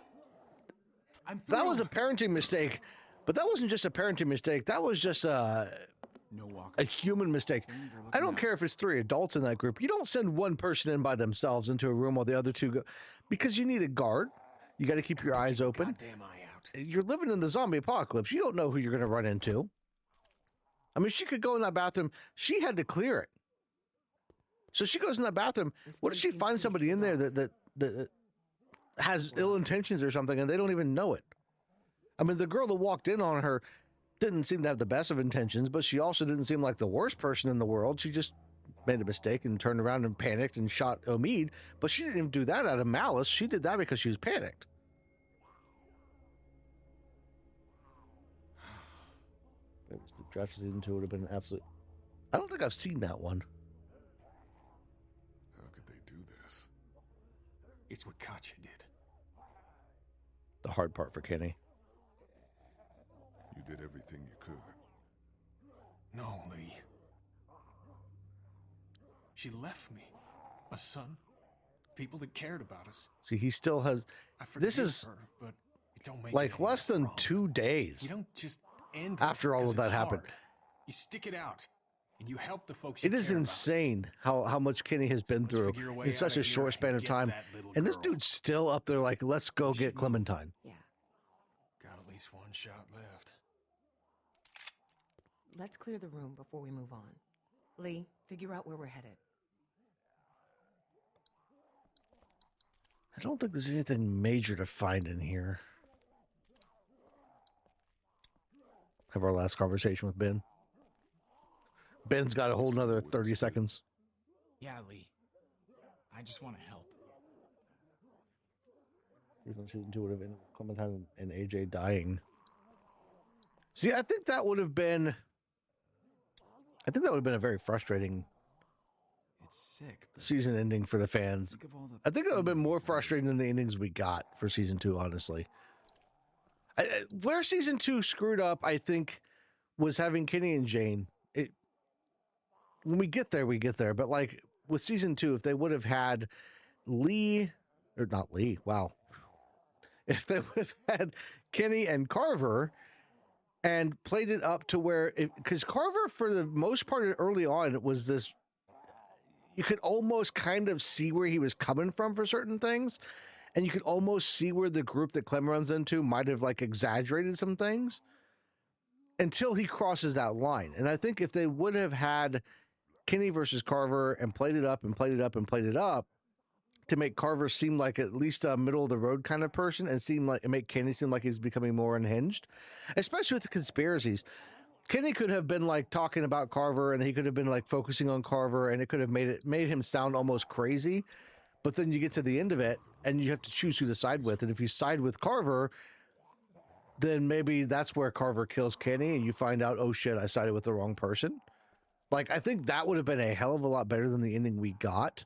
that was a parenting mistake, but that wasn't just a parenting mistake. That was just No a walker. human mistake. Things are looking I don't up. care if it's 3 adults in that group. You don't send one person in by themselves into a room while the other 2 go, because you need a guard. You got to keep your eyes open. Goddamn eye out. You're living in the zombie apocalypse. You don't know who you're going to run into. I mean, she could go in that bathroom. She had to clear it. So she goes in that bathroom. This What if place she seems finds to somebody in there survive. that has ill intentions or something, and they don't even know it? I mean, the girl that walked in on her didn't seem to have the best of intentions, but she also didn't seem like the worst person in the world. She just made a mistake and turned around and panicked and shot Omid, but she didn't even do that out of malice. She did that because she was panicked. It was the draft season 2 would have been absolute. I don't think I've seen that one. How could they do this? It's what Katya did. The hard part for Kenny. You did everything you could. No, Lee. She left me. A son. People that cared about us. See, he still has. I forgive This is her, but it don't make like it any less than wrong. 2 days You don't just end after it all of because that it's happened. hard. You stick it out, and you help the folks you It is care about. insane how much Kenny has been Let's through figure a way in out such of a here short and span of get time. that little And this girl. dude's still up there like, let's go We should get move. Clementine. Yeah. Got at least one shot left. Let's clear the room before we move on. Lee, figure out where we're headed. I don't think there's anything major to find in here. Have our last conversation with Ben. Ben's got a whole nother 30 seconds. Yeah, Lee. I just want to help. Season 2 would have been Clementine and AJ dying. See, I think that would have been a very frustrating It's sick. But season ending for the fans. think of all the I think that would have been pain more we've frustrating than the endings we got for season 2, honestly. Where season 2 screwed up, I think, was having Kenny and Jane. When we get there, we get there. But like with season 2, if they would have had Lee, or not Lee, wow. If they would have had Kenny and Carver and played it up to where, because Carver, for the most part early on, it was this, you could almost kind of see where he was coming from for certain things. And you could almost see where the group that Clem runs into might have like exaggerated some things until he crosses that line. And I think if they would have had Kenny versus Carver and played it up and played it up and played it up to make Carver seem like at least a middle of the road kind of person and make Kenny seem like he's becoming more unhinged, especially with the conspiracies. Kenny could have been like talking about Carver and he could have been like focusing on Carver and it could have made him sound almost crazy. But then you get to the end of it and you have to choose who to side with. And if you side with Carver, then maybe that's where Carver kills Kenny and you find out, oh shit, I sided with the wrong person. Like, I think that would have been a hell of a lot better than the ending we got.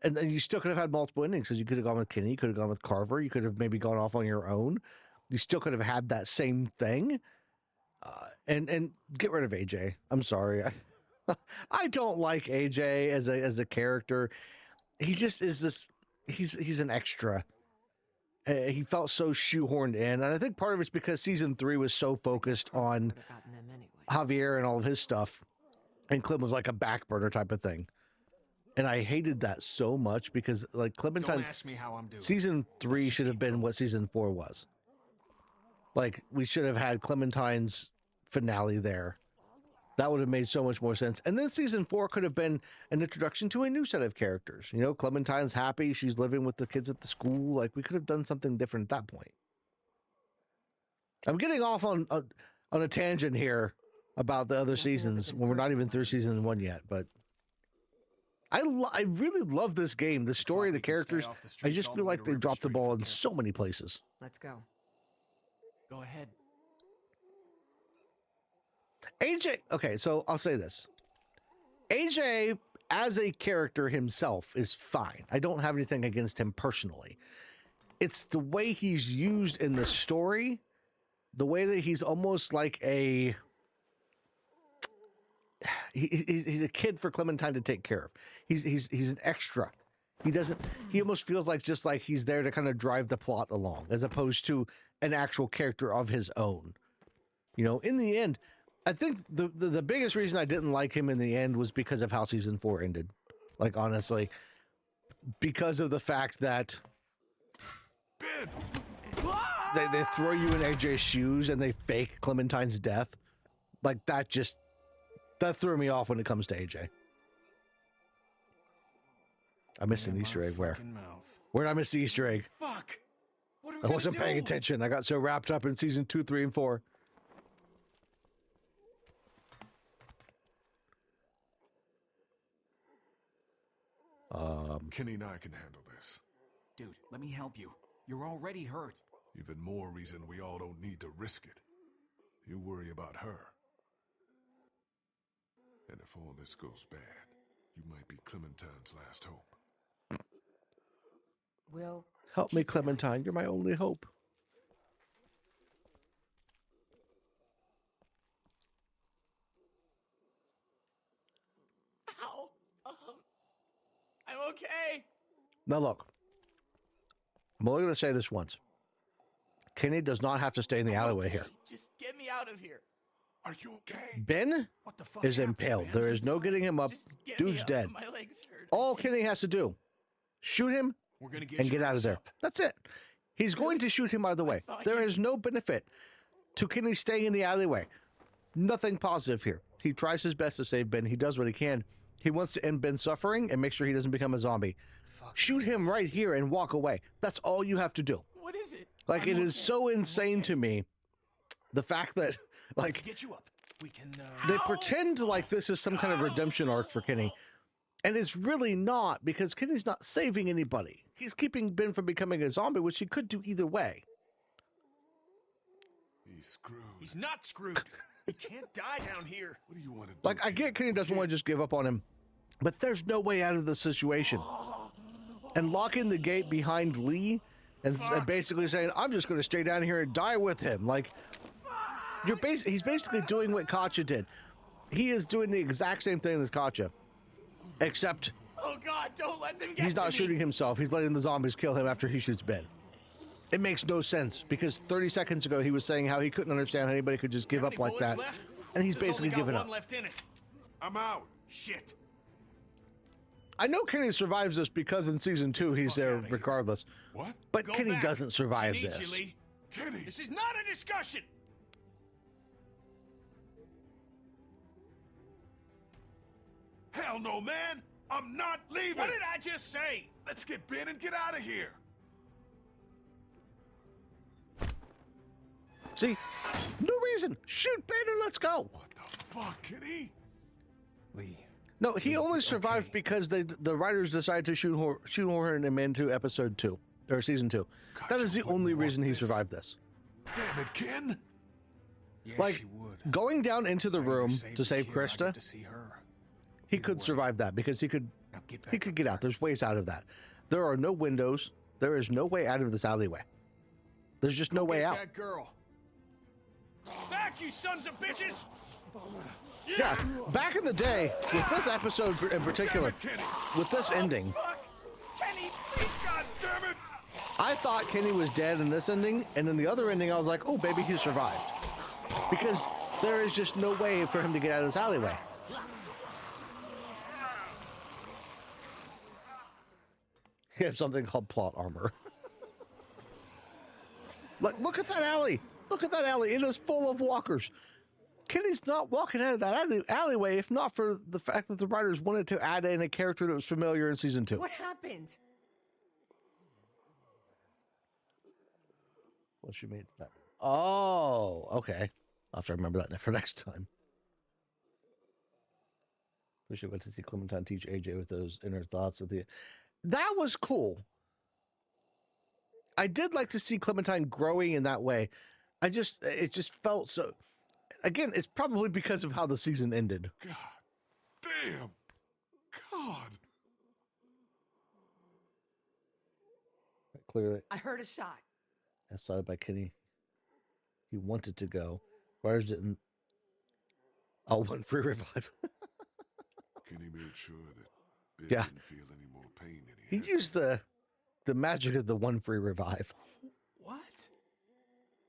And then you still could have had multiple endings because you could have gone with Kenny, you could have gone with Carver, you could have maybe gone off on your own. You still could have had that same thing. And get rid of AJ. I'm sorry. I don't like AJ as a character. He just is this. He's an extra. He felt so shoehorned in, and I think part of it's because season 3 was so focused on Would have gotten them anyway. Javier and all of his stuff, and Clem was like a back burner type of thing. And I hated that so much because like Clementine, Don't ask me how I'm doing. season 3 just should have keep been going. what season 4 was. Like we should have had Clementine's finale there. That would have made so much more sense. And then season 4 could have been an introduction to a new set of characters. You know, Clementine's happy. She's living with the kids at the school. Like we could have done something different at that point. I'm getting off on a tangent here about the other seasons when we're not even through season 1 yet. But I really love this game. The story, like the we can stay characters. off the I streets just all feel the way like to they River dropped the Street ball if we in can. so many places. Let's go. Go ahead. AJ, okay, so I'll say this. AJ, as a character himself, is fine. I don't have anything against him personally. It's the way he's used in the story, the way that he's almost like he's a kid for Clementine to take care of. He's an extra. He almost feels like just like he's there to kind of drive the plot along, as opposed to an actual character of his own. You know, in the end, I think the biggest reason I didn't like him in the end was because of how season 4 ended. Like, honestly, because of the fact that they throw you in AJ's shoes and they fake Clementine's death. Like, that threw me off when it comes to AJ. I missed an Easter egg. Where did I miss the Easter egg? Fuck. What are we I gonna wasn't paying do? attention. I got so wrapped up in season 2, 3, and 4. Kenny and I can handle this. Dude, let me help you. You're already hurt. Even more reason we all don't need to risk it. You worry about her. And if all this goes bad, you might be Clementine's last hope. Will, Help me, keep an eye Clementine. out. You're my only hope. Ow! I'm okay. Now, look. I'm only going to say this once. Kenny does not have to stay in the alleyway Okay, here. Just get me out of here. Are you okay? Ben What the fuck is happened, impaled. man? There is no Sorry, getting him up. just get me Dude's up. dead. My legs hurt. All Kenny has to do, shoot him We're gonna get and your get out of ass there. up. That's it. He's going to shoot him either way. thought There you- is no benefit to Kenny staying in the alleyway. Nothing positive here. He tries his best to save Ben. He does what he can. He wants to end Ben's suffering and make sure he doesn't become a zombie. Shoot him right here and walk away. That's all you have to do. What is it? Like, it I'm is okay. so insane to me, the fact that, like, Get you up. We can. they pretend like this is some kind of redemption arc for Kenny. And it's really not, because Kenny's not saving anybody. He's keeping Ben from becoming a zombie, which he could do either way. He's screwed. He's not screwed. He can't die down here. What do you want to do? Like, I get Kenny doesn't want to just give up on him, but there's no way out of the situation. And locking the gate behind Lee and basically saying, I'm just going to stay down here and die with him. Like, he's basically doing what Katja did. He is doing the exact same thing as Katja, except Oh God! Don't let them get he's to not me. shooting himself. He's letting the zombies kill him after he shoots Ben. It makes no sense, because 30 seconds ago he was saying how he couldn't understand how anybody could just give How up many like bullets that. left? And he's There's basically only got given one up. left in it. I'm out. Shit. I know Kenny survives this because in season 2 he's there outta here. regardless. What? But Go Kenny back. doesn't survive She needs this. You, Lee. Kenny! This is not a discussion. Hell no, man! I'm not leaving! What did I just say? Let's get Ben and get out of here! See? No reason. Shoot Ben and let's go. What the fuck, Kenny? Lee. No, he only survived okay. because the writers decided to shoehorn him into episode 2 or season 2. That is the wouldn't only want reason he this. survived this. Damn it, Ken! Yeah, Like, she would. going down into the I'd either room save to the save kid or I Krista, get to see her. he Either could way. survive that because he could Now get back he could up get there. out. There's ways out of that. There are no windows. There is no way out of this alleyway. There's just no way Get out. that girl. Back, you sons of bitches! Yeah, back in the day, with this episode in particular, with this ending, Fuck! Kenny, please, God Damn it! I thought Kenny was dead in this ending, and in the other ending, I was like, oh, baby, he survived. Because there is just no way for him to get out of this alleyway. He has something called plot armor. Look at that alley. Look at that alley. It is full of walkers. Kenny's not walking out of that alleyway if not for the fact that the writers wanted to add in a character that was familiar in season 2. What happened? Well, she made that. Oh, okay. I'll have to remember that for next time. We should wait to see Clementine teach AJ with those inner thoughts at the. That was cool. I did like to see Clementine growing in that way. It just felt so. Again, it's probably because of how the season ended. God damn! God! Clearly, I heard a shot. as started by Kenny. He wanted to go. Wires didn't. Oh, one free revive. Kenny made sure that Ben Yeah. didn't feel any more pain than he He had. used the magic of the one free revive. What?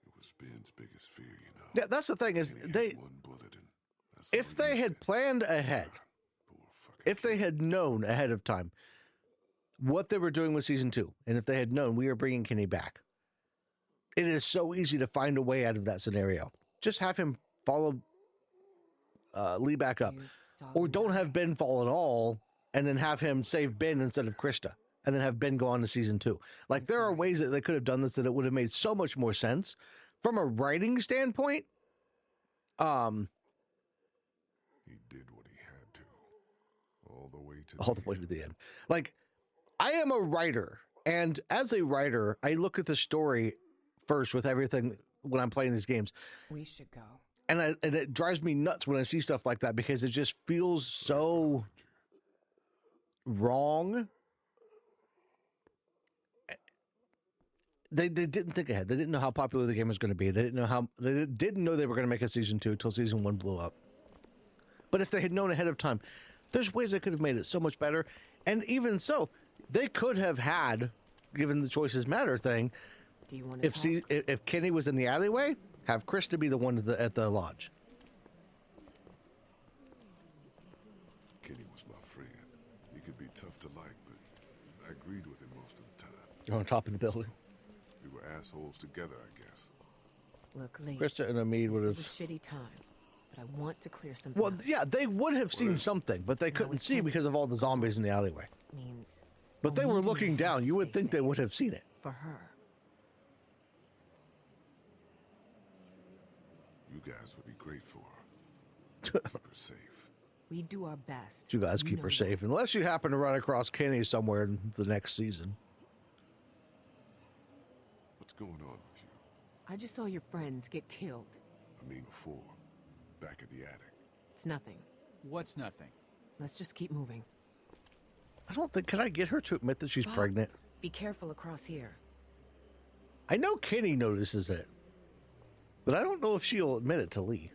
It was Ben's biggest fear, you know. Yeah, that's the thing is Kenny had they. one bullet and that's If all he they had planned ahead, Poor fucking if they kid. had known ahead of time what they were doing with season 2, and if they had known we are bringing Kenny back, it is so easy to find a way out of that scenario. Just have him follow Lee back up, You saw or the don't knife. have Ben fall at all, and then have him save Ben instead of Krista, and then have Ben go on to season 2. Like, there are ways that they could have done this that it would have made so much more sense from a writing standpoint. He did what he had to. All the way to All the way to the end. Like, I am a writer, and as a writer, I look at the story first with everything when I'm playing these games. We should go. And it drives me nuts when I see stuff like that because it just feels so wrong. They didn't think ahead. They didn't know how popular the game was going to be. They didn't know they were going to make a season 2 until season 1 blew up. But if they had known ahead of time, there's ways they could have made it so much better. And even so, they could have had, given the choices matter thing, Do you want to if Kenny was in the alleyway, have Krista be the one at the lodge. Kenny was my friend. He could be tough to like, but I agreed with him most of the time. You're on top of the building. We were assholes together, I guess. Look, Lee. Krista and Amid would have. This is a shitty time, but I want to clear something. Well, yeah, they would have seen something, but they couldn't see because of all the zombies in the alleyway. Means. But they were looking down. You would think they would have seen it. For her. You guys would be great for her. Keep her safe. We do our best. You guys keep her safe, unless you happen to run across Kenny somewhere in the next season. What's going on with you? I just saw your friends get killed. I mean before. Back at the attic. It's nothing. What's nothing? Let's just keep moving. I don't think. Can I get her to admit that she's pregnant? Be careful across here. I know Kenny notices it, but I don't know if she'll admit it to Lee.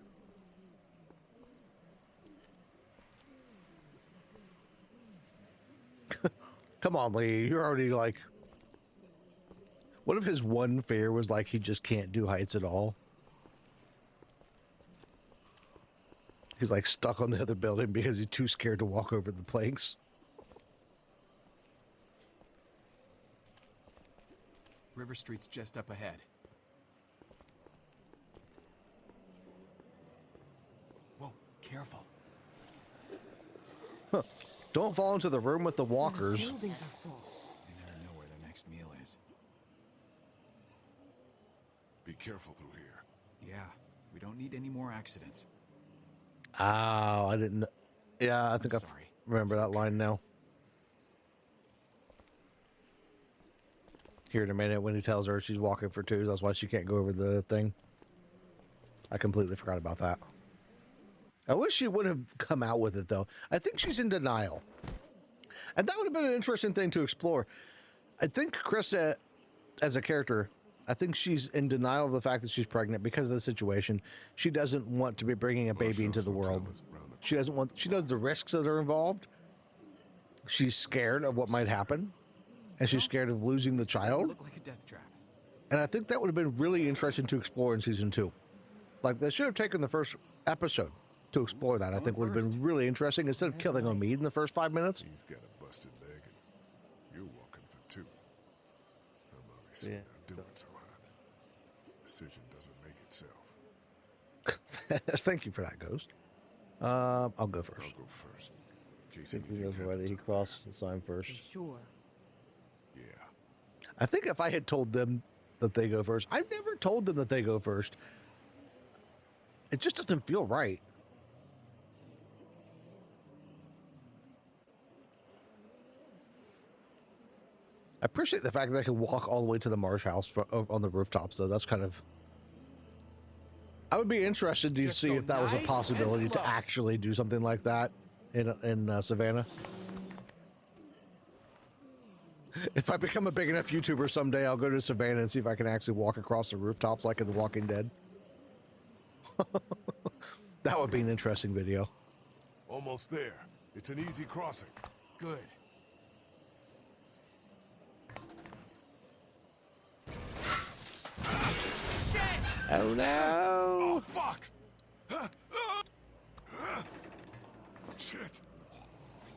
Come on, Lee. You're already like. What if his one fear was like he just can't do heights at all? He's like stuck on the other building because he's too scared to walk over the planks. River Street's just up ahead. Whoa, careful. Huh. Don't fall into the room with the walkers. The buildings are full. You never know where the next meal is. Be careful through here. Yeah, we don't need any more accidents. Oh, I didn't know. Yeah, I think I remember that line now. Here in a minute when he tells her she's walking for 2, that's why she can't go over the thing. I completely forgot about that. I wish she would have come out with it, though. I think she's in denial. And that would have been an interesting thing to explore. I think Krista, as a character, I think she's in denial of the fact that she's pregnant because of the situation. She doesn't want to be bringing a baby into the world. She doesn't want. She knows the risks that are involved. She's scared of what might happen, and she's scared of losing the child. Look like a death trap. And I think that would have been really interesting to explore in season 2. Like they should have taken the first episode to explore that. I think would have been really interesting instead of killing Omid in the first 5 minutes. He's got a busted leg, and you're walking for 2. I'm obviously not doing so hot. Decision doesn't make itself. Thank you for that, Ghost. I'll go first. I'll go first. In case I think he anything goes ready. He happens. crossed the sign first. Sure. Yeah. I think if I had told them that they go first, I've never told them that they go first. It just doesn't feel right. I appreciate the fact that I can walk all the way to the Marsh house on the rooftops, though. That's kind of... I would be interested to see if that was a possibility to actually do something like that in Savannah. If I become a big enough YouTuber someday, I'll go to Savannah and see if I can actually walk across the rooftops like in The Walking Dead. That would be an interesting video. Almost there. It's an easy crossing. Good. Oh no! Oh, fuck! Shit.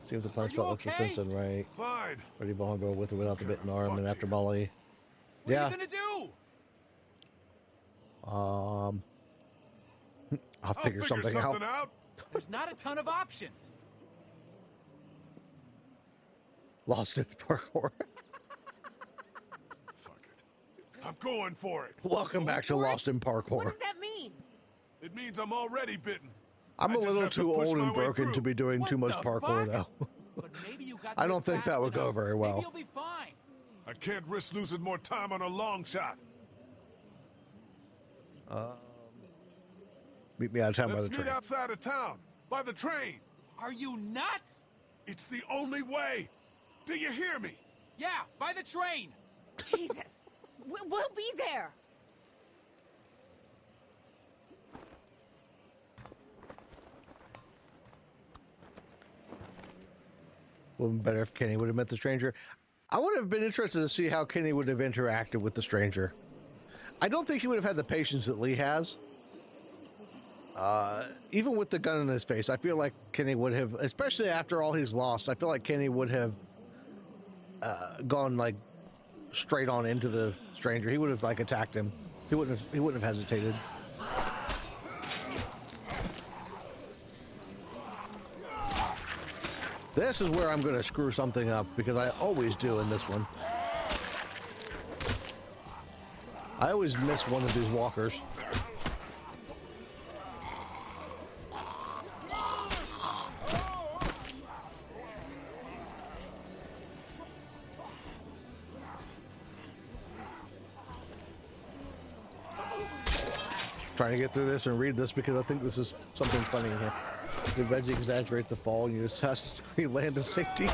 See if the punch felt like suspension, right? Fine. Pretty vulnerable with or without the bitten arm, and after you. Molly. What are you gonna do? I'll figure something out. There's not a ton of options. Lost in parkour. Fuck it. I'm going for it. Welcome back to Lost in Parkour. What does that mean? It means I'm already bitten. I'm I a just little have to too push old my and way broken to through. be doing too much parkour, though. But maybe you got I to don't it think that fast would go enough. very well. Maybe you'll be fine. I can't risk losing more time on a long shot. Meet me out of town by the Let's meet train. outside of town, by the train. Are you nuts? It's the only way. Do you hear me? Yeah, by the train. Jesus. We'll be there. Would have been better if Kenny would have met the stranger. I would have been interested to see how Kenny would have interacted with the stranger. I don't think he would have had the patience that Lee has. Even with the gun in his face, I feel like Kenny would have, especially after all he's lost, I feel like Kenny would have gone like straight on into the stranger. He would have like attacked him. He wouldn't have hesitated. This is where I'm going to screw something up, because I always do in this one. I always miss one of these walkers. Trying to get through this and read this because I think this is something funny in here. Did Reggie exaggerate the fall and use Assassin's Creed land to safety?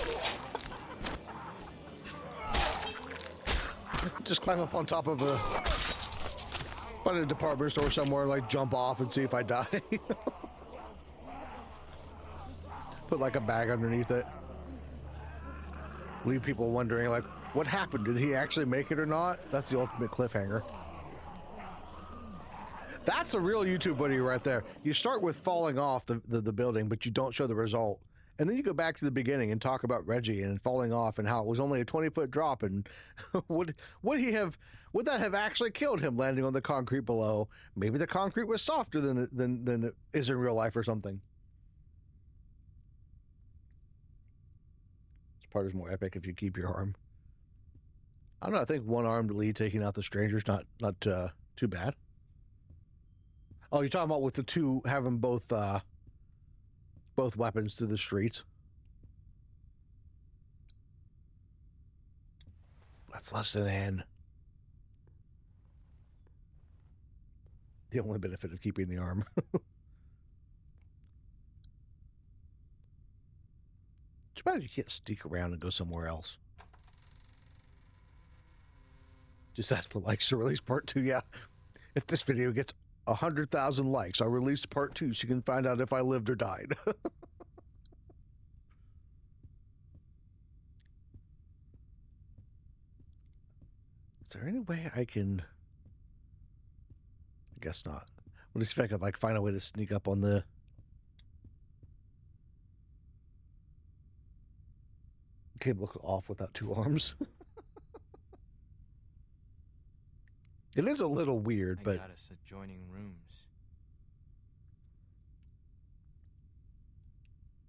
Just climb up on top of a department store somewhere, like jump off and see if I die. Put like a bag underneath it. Leave people wondering, like, what happened? Did he actually make it or not? That's the ultimate cliffhanger. That's a real YouTube video right there. You start with falling off the building, but you don't show the result. And then you go back to the beginning and talk about Reggie and falling off and how it was only a 20-foot drop. And would that have actually killed him landing on the concrete below? Maybe the concrete was softer than it is in real life or something. This part is more epic if you keep your arm. I don't know. I think one-armed Lee taking out the stranger's not too bad. Oh, you're talking about with the two having both weapons through the streets. Let's listen in. The only benefit of keeping the arm. Too bad you can't sneak around and go somewhere else. Just ask for likes to release part 2. Yeah. If this video gets 100,000 likes, I'll release part 2 so you can find out if I lived or died. Is there any way I can... I guess not. Let me see if I could like find a way to sneak up on the... Can't look off without 2 arms. It is a little weird, but... I got us adjoining rooms.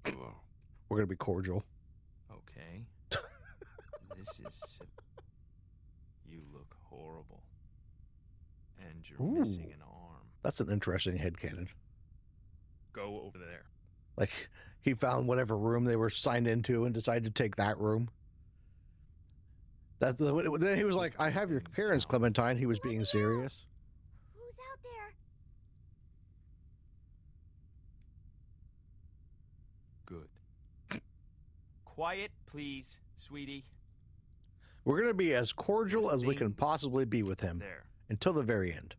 Hello. We're going to be cordial. Okay. This is... You look horrible. And you're missing an arm. That's an interesting headcanon. Go over there. Like, he found whatever room they were signed into and decided to take that room. Then he was like, I have your parents, Clementine. He was being serious. Who's out there? Good. Quiet, please, sweetie. We're going to be as cordial as we can possibly be with him. There. Until the very end.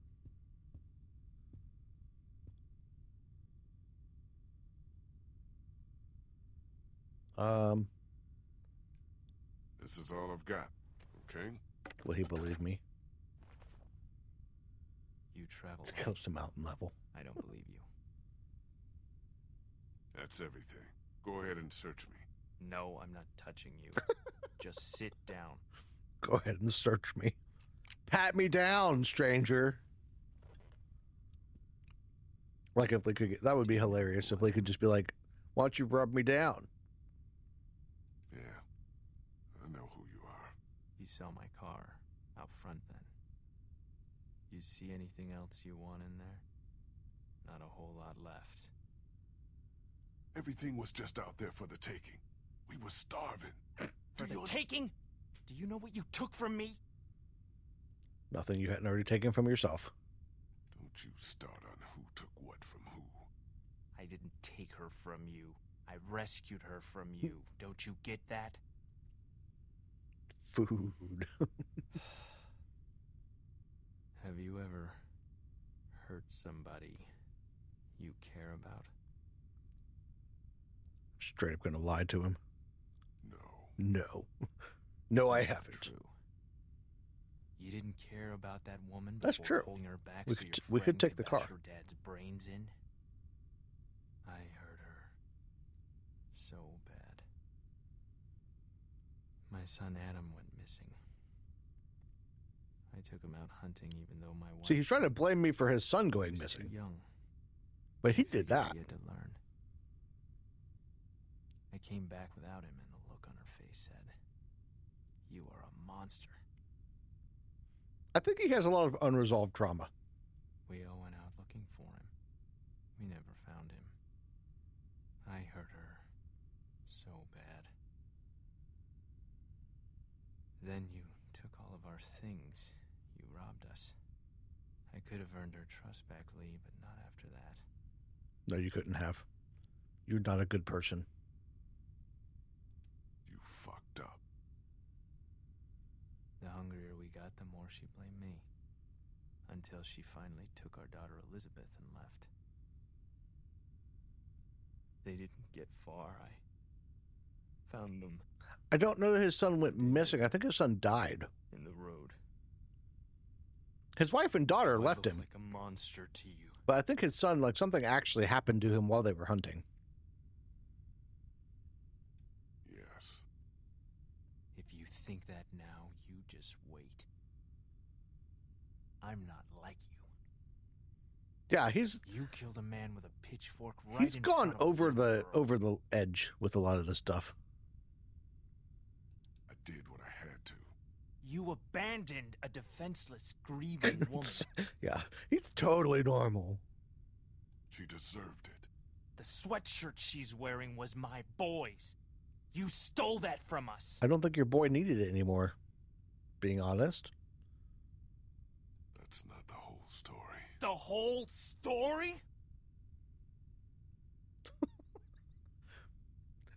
This is all I've got, okay? Will he believe me? You travel. It's close to mountain level. I don't believe you. That's everything. Go ahead and search me. No, I'm not touching you. Just sit down. Go ahead and search me. Pat me down, stranger. Like if they could get, that would be hilarious if they could just be like, why don't you rub me down? Yeah, I know who you are. You saw my car out front then. You see anything else you want in there? Not a whole lot left. Everything was just out there for the taking. We were starving. For the taking? Do you know what you took from me? Nothing you hadn't already taken from yourself. Don't you start on who took what from who. I didn't take her from you. I rescued her from you. Don't you get that? Food. Have you ever hurt somebody you care about? Straight up gonna lie to him. No. No, I haven't. True. You didn't care about that woman That's before true. pulling her back We so could your t- we could friend take the bash car. your dad's brains in? I hurt her so bad. My son Adam went missing. I took him out hunting even though my wife... See, he's trying to blame me for his son going was missing. too young. But he I did figured that. He had to learn. I came back without him, and the look on her face said, "You are a monster." I think he has a lot of unresolved trauma. We all went out looking for him. We never found him. I hurt her so bad. Then you took all of our things. You robbed us. I could have earned her trust back, Lee, but not after that. No, you couldn't have. You're not a good person. You fucked up. The hungrier we got, the more she blamed me. Until she finally took our daughter Elizabeth and left. They didn't get far. I found them I don't know that his son went missing. I think his son died. in the road. His wife and daughter Do I left look him. like a monster to you? But I think his son, like, something actually happened to him while they were hunting. Yes. If you think that now, you just wait. I'm not like you. Yeah, he's You killed a man with a pitchfork right he's in gone front of over me, the girl. edge with a lot of this stuff. I did what I had to. You abandoned a defenseless, grieving woman. Yeah, he's totally normal. She deserved it. The sweatshirt she's wearing was my boy's. You stole that from us. I don't think your boy needed it anymore, being honest. That's not the whole story. The whole story?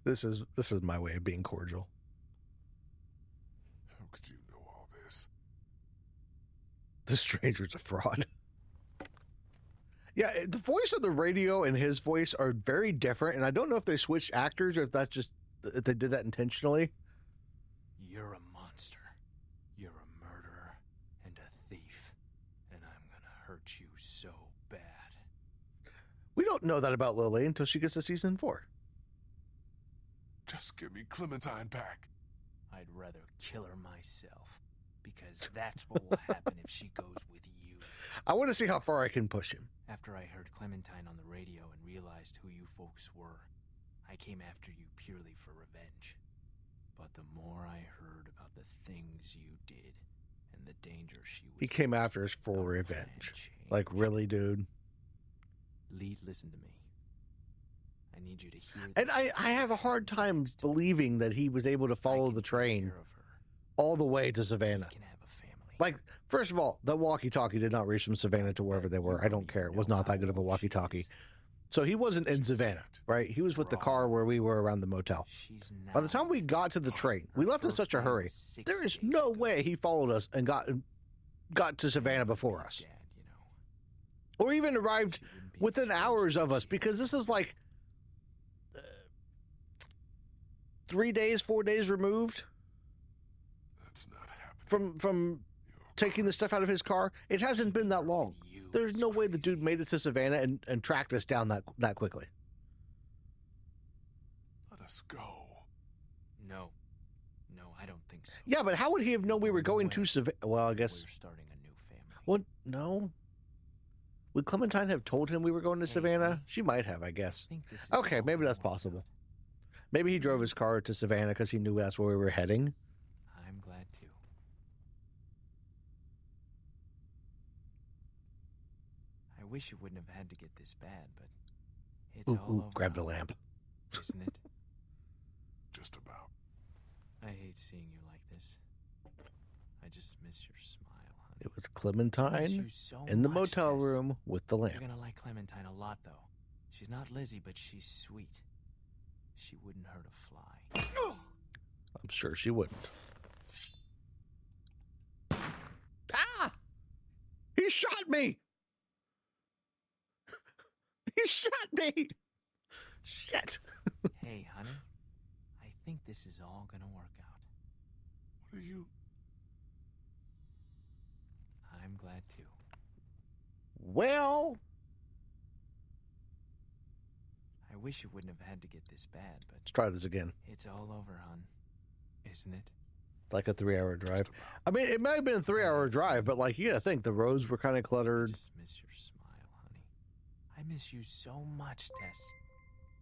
This is my way of being cordial. How could you know all this? The stranger's a fraud. Yeah, the voice of the radio and his voice are very different, and I don't know if they switched actors or if that's just if they did that intentionally. You're a monster. You're a murderer and a thief. And I'm gonna hurt you so bad. We don't know that about Lily until she gets to season 4. Just give me Clementine back. I'd rather kill her myself. Because that's what will happen if she goes with you. I want to see how far I can push him. After I heard Clementine on the radio and realized who you folks were, I came after you purely for revenge. But the more I heard about the things you did and the danger she was He came after us for our plan revenge. changed. Like, really, dude? Lee, listen to me. I need you to hear And this. I have a hard time believing that he was able to follow the train all the way to Savannah. We can have a family. Like, first of all, the walkie-talkie did not reach from Savannah to wherever they were. I don't care. It was not that good of a walkie-talkie. So he wasn't in Savannah, right? He was with the car where we were around the motel. She's By the time we got to the train, we left in such a hurry. There is no way he followed us and got to Savannah before us. Dad, you know. Or even arrived She wouldn't be within exposed hours to of us, you. because this is like 3 days, 4 days removed That's not happening. from You're taking the stuff out of his car. It hasn't been that long. You There's is no way the crazy. dude made it to Savannah and tracked us down that quickly. Let us go. No, I don't think so. Yeah, but how would he have known we were going to Savannah? Well, I guess. We're starting a new family. Well, no. Would Clementine have told him we were going to Savannah? She might have, I guess. I think this is Okay, all maybe we that's want possible. out. Maybe he drove his car to Savannah because he knew that's where we were heading. I'm glad too. I wish it wouldn't have had to get this bad, but it's all over Grab the now, lamp. isn't it? Just about. this. I just miss your smile, honey. It was I miss Clementine you so in the much, motel Tess. room with the lamp. You're gonna like Clementine a lot, though. She's not Lizzie, but she's sweet. She wouldn't hurt a fly. I'm sure she wouldn't. Ah! He shot me! He shot me! Shit. Hey, honey. I think this is all gonna work out. What are you? I'm glad too. Well, I wish it wouldn't have had to get this bad, but let's try this again. it's all over, hon. Isn't it? It's like a 3-hour drive. I mean, it might have been a 3-hour drive, but like, you gotta think the roads were kind of I cluttered. just miss your smile, honey. I miss you so much, Tess.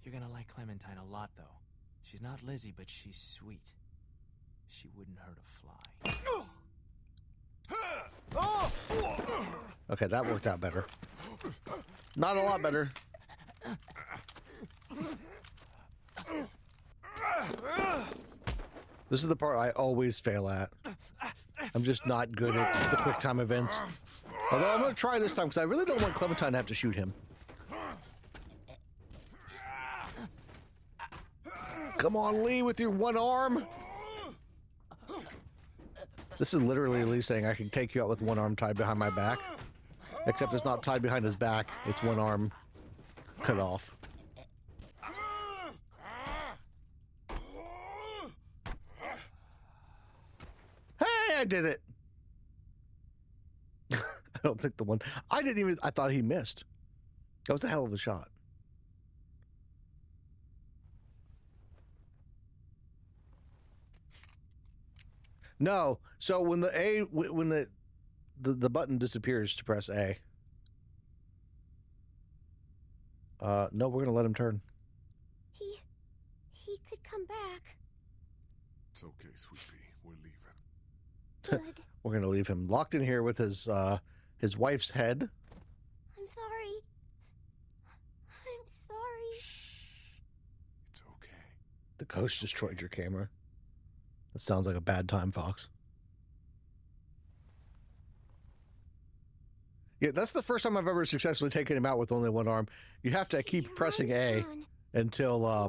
You're gonna like Clementine a lot, though. She's not Lizzie, but she's sweet. She wouldn't hurt a fly. Okay, that worked out better. Not a lot better. This is the part I always fail at. I'm just not good at the quick time events. Although I'm going to try this time because I really don't want Clementine to have to shoot him. Come on, Lee, with your one arm. This is literally Lee saying I can take you out with one arm tied behind my back. Except it's not tied behind his back. It's one arm cut off. Hey, I did it. I don't think the one... I thought he missed. That was a hell of a shot. No. So when the button disappears to press A. No, we're gonna let him turn. He could come back. It's okay, sweet pea. We're leaving. Good. We're gonna leave him locked in here with his wife's head. I'm sorry. I'm sorry. It's okay. The ghost destroyed your camera. That sounds like a bad time, Fox. Yeah, that's the first time I've ever successfully taken him out with only one arm. You have to keep pressing A until Why?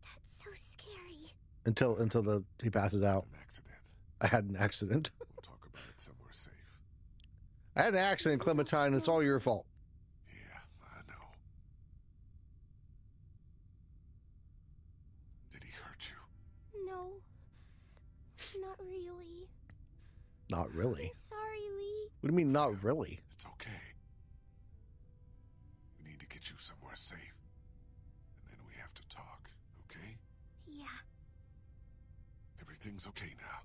That's so scary. until he passes out. An accident. I had an accident. We'll talk about it somewhere safe. I had an accident, Clementine. It's all your fault. Yeah, I know. Did he hurt you? No. Not really. Not really. I'm sorry, Lee. What do you mean, not really? It's okay. We need to get you somewhere safe. And then we have to talk, okay? Yeah. Everything's okay now.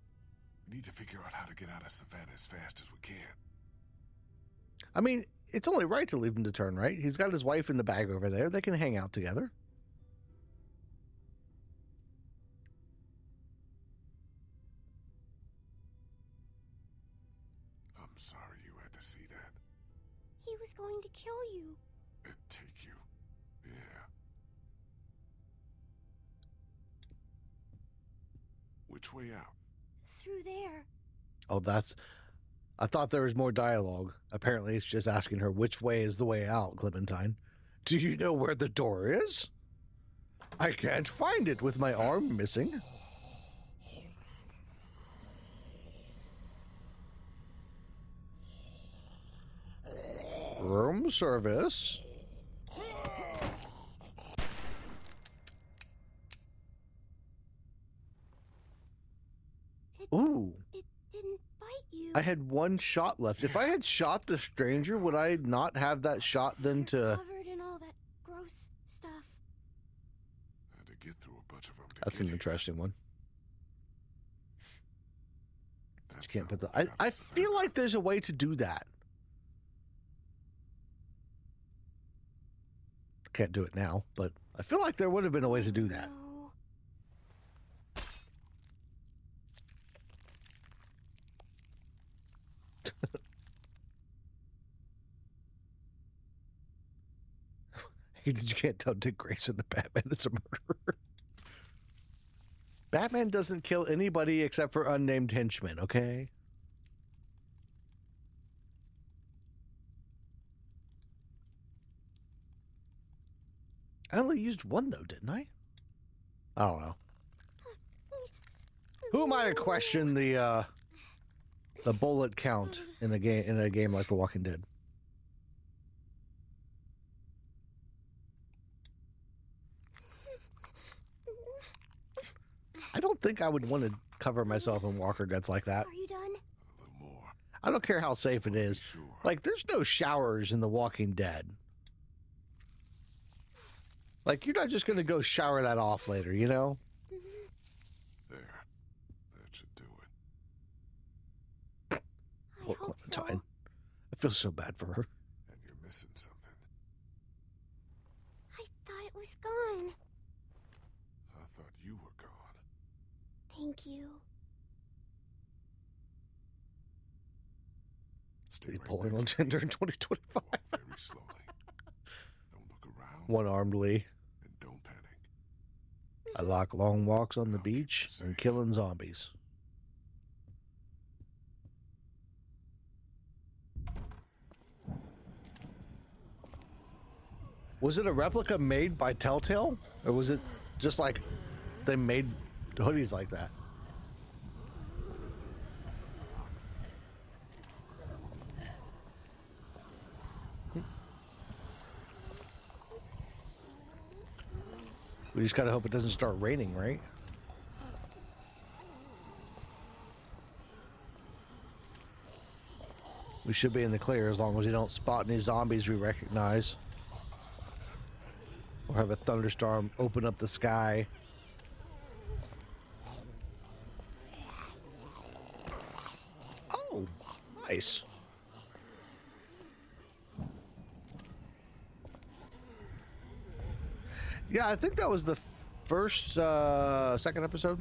We need to figure out how to get out of Savannah as fast as we can. I mean, it's only right to leave him to turn, right? He's got his wife in the bag over there. They can hang out together. I'm sorry you had to see that. He was going to kill you. And take you. Yeah. Which way out? Through there. Oh, I thought there was more dialogue. Apparently, it's just asking her, which way is the way out, Clementine? Do you know where the door is? I can't find it with my arm missing. Room service. Ooh. It didn't bite you. I had one shot left. If I had shot the stranger, would I not have that shot then to... Covered in all that gross stuff. I had to get through a bunch of them. That's an interesting one. You can't put the... I feel like there's a way to do that. Can't do it now, but I feel like there would have been a way to do that. No. You can't tell Dick Grayson the Batman is a murderer. Batman doesn't kill anybody except for unnamed henchmen, okay? I only used one, though, didn't I? I don't know. Who am I to question the bullet count in a game like The Walking Dead? I don't think I would want to cover myself in walker guts like that. Are you done? A little more. I don't care how safe it is. Sure. Like, there's no showers in The Walking Dead. Like, you're not just going to go shower that off later, you know? There. That should do it. Poor I hope Clementine. so. I feel so bad for her. And you're missing something. I thought it was gone. I thought you were gone. Thank you. Stay Be right pulling next on to me. Tinder in 2025. Walk very slowly. Don't look around. One-armed Lee. And don't panic. I like long walks on the Okay, beach and safe. killing zombies. Was it a replica made by Telltale? Or was it just like they made hoodies like that? We just gotta hope it doesn't start raining, right? We should be in the clear as long as we don't spot any zombies we recognize. Or have a thunderstorm open up the sky. Oh, nice. Yeah, I think that was the second episode.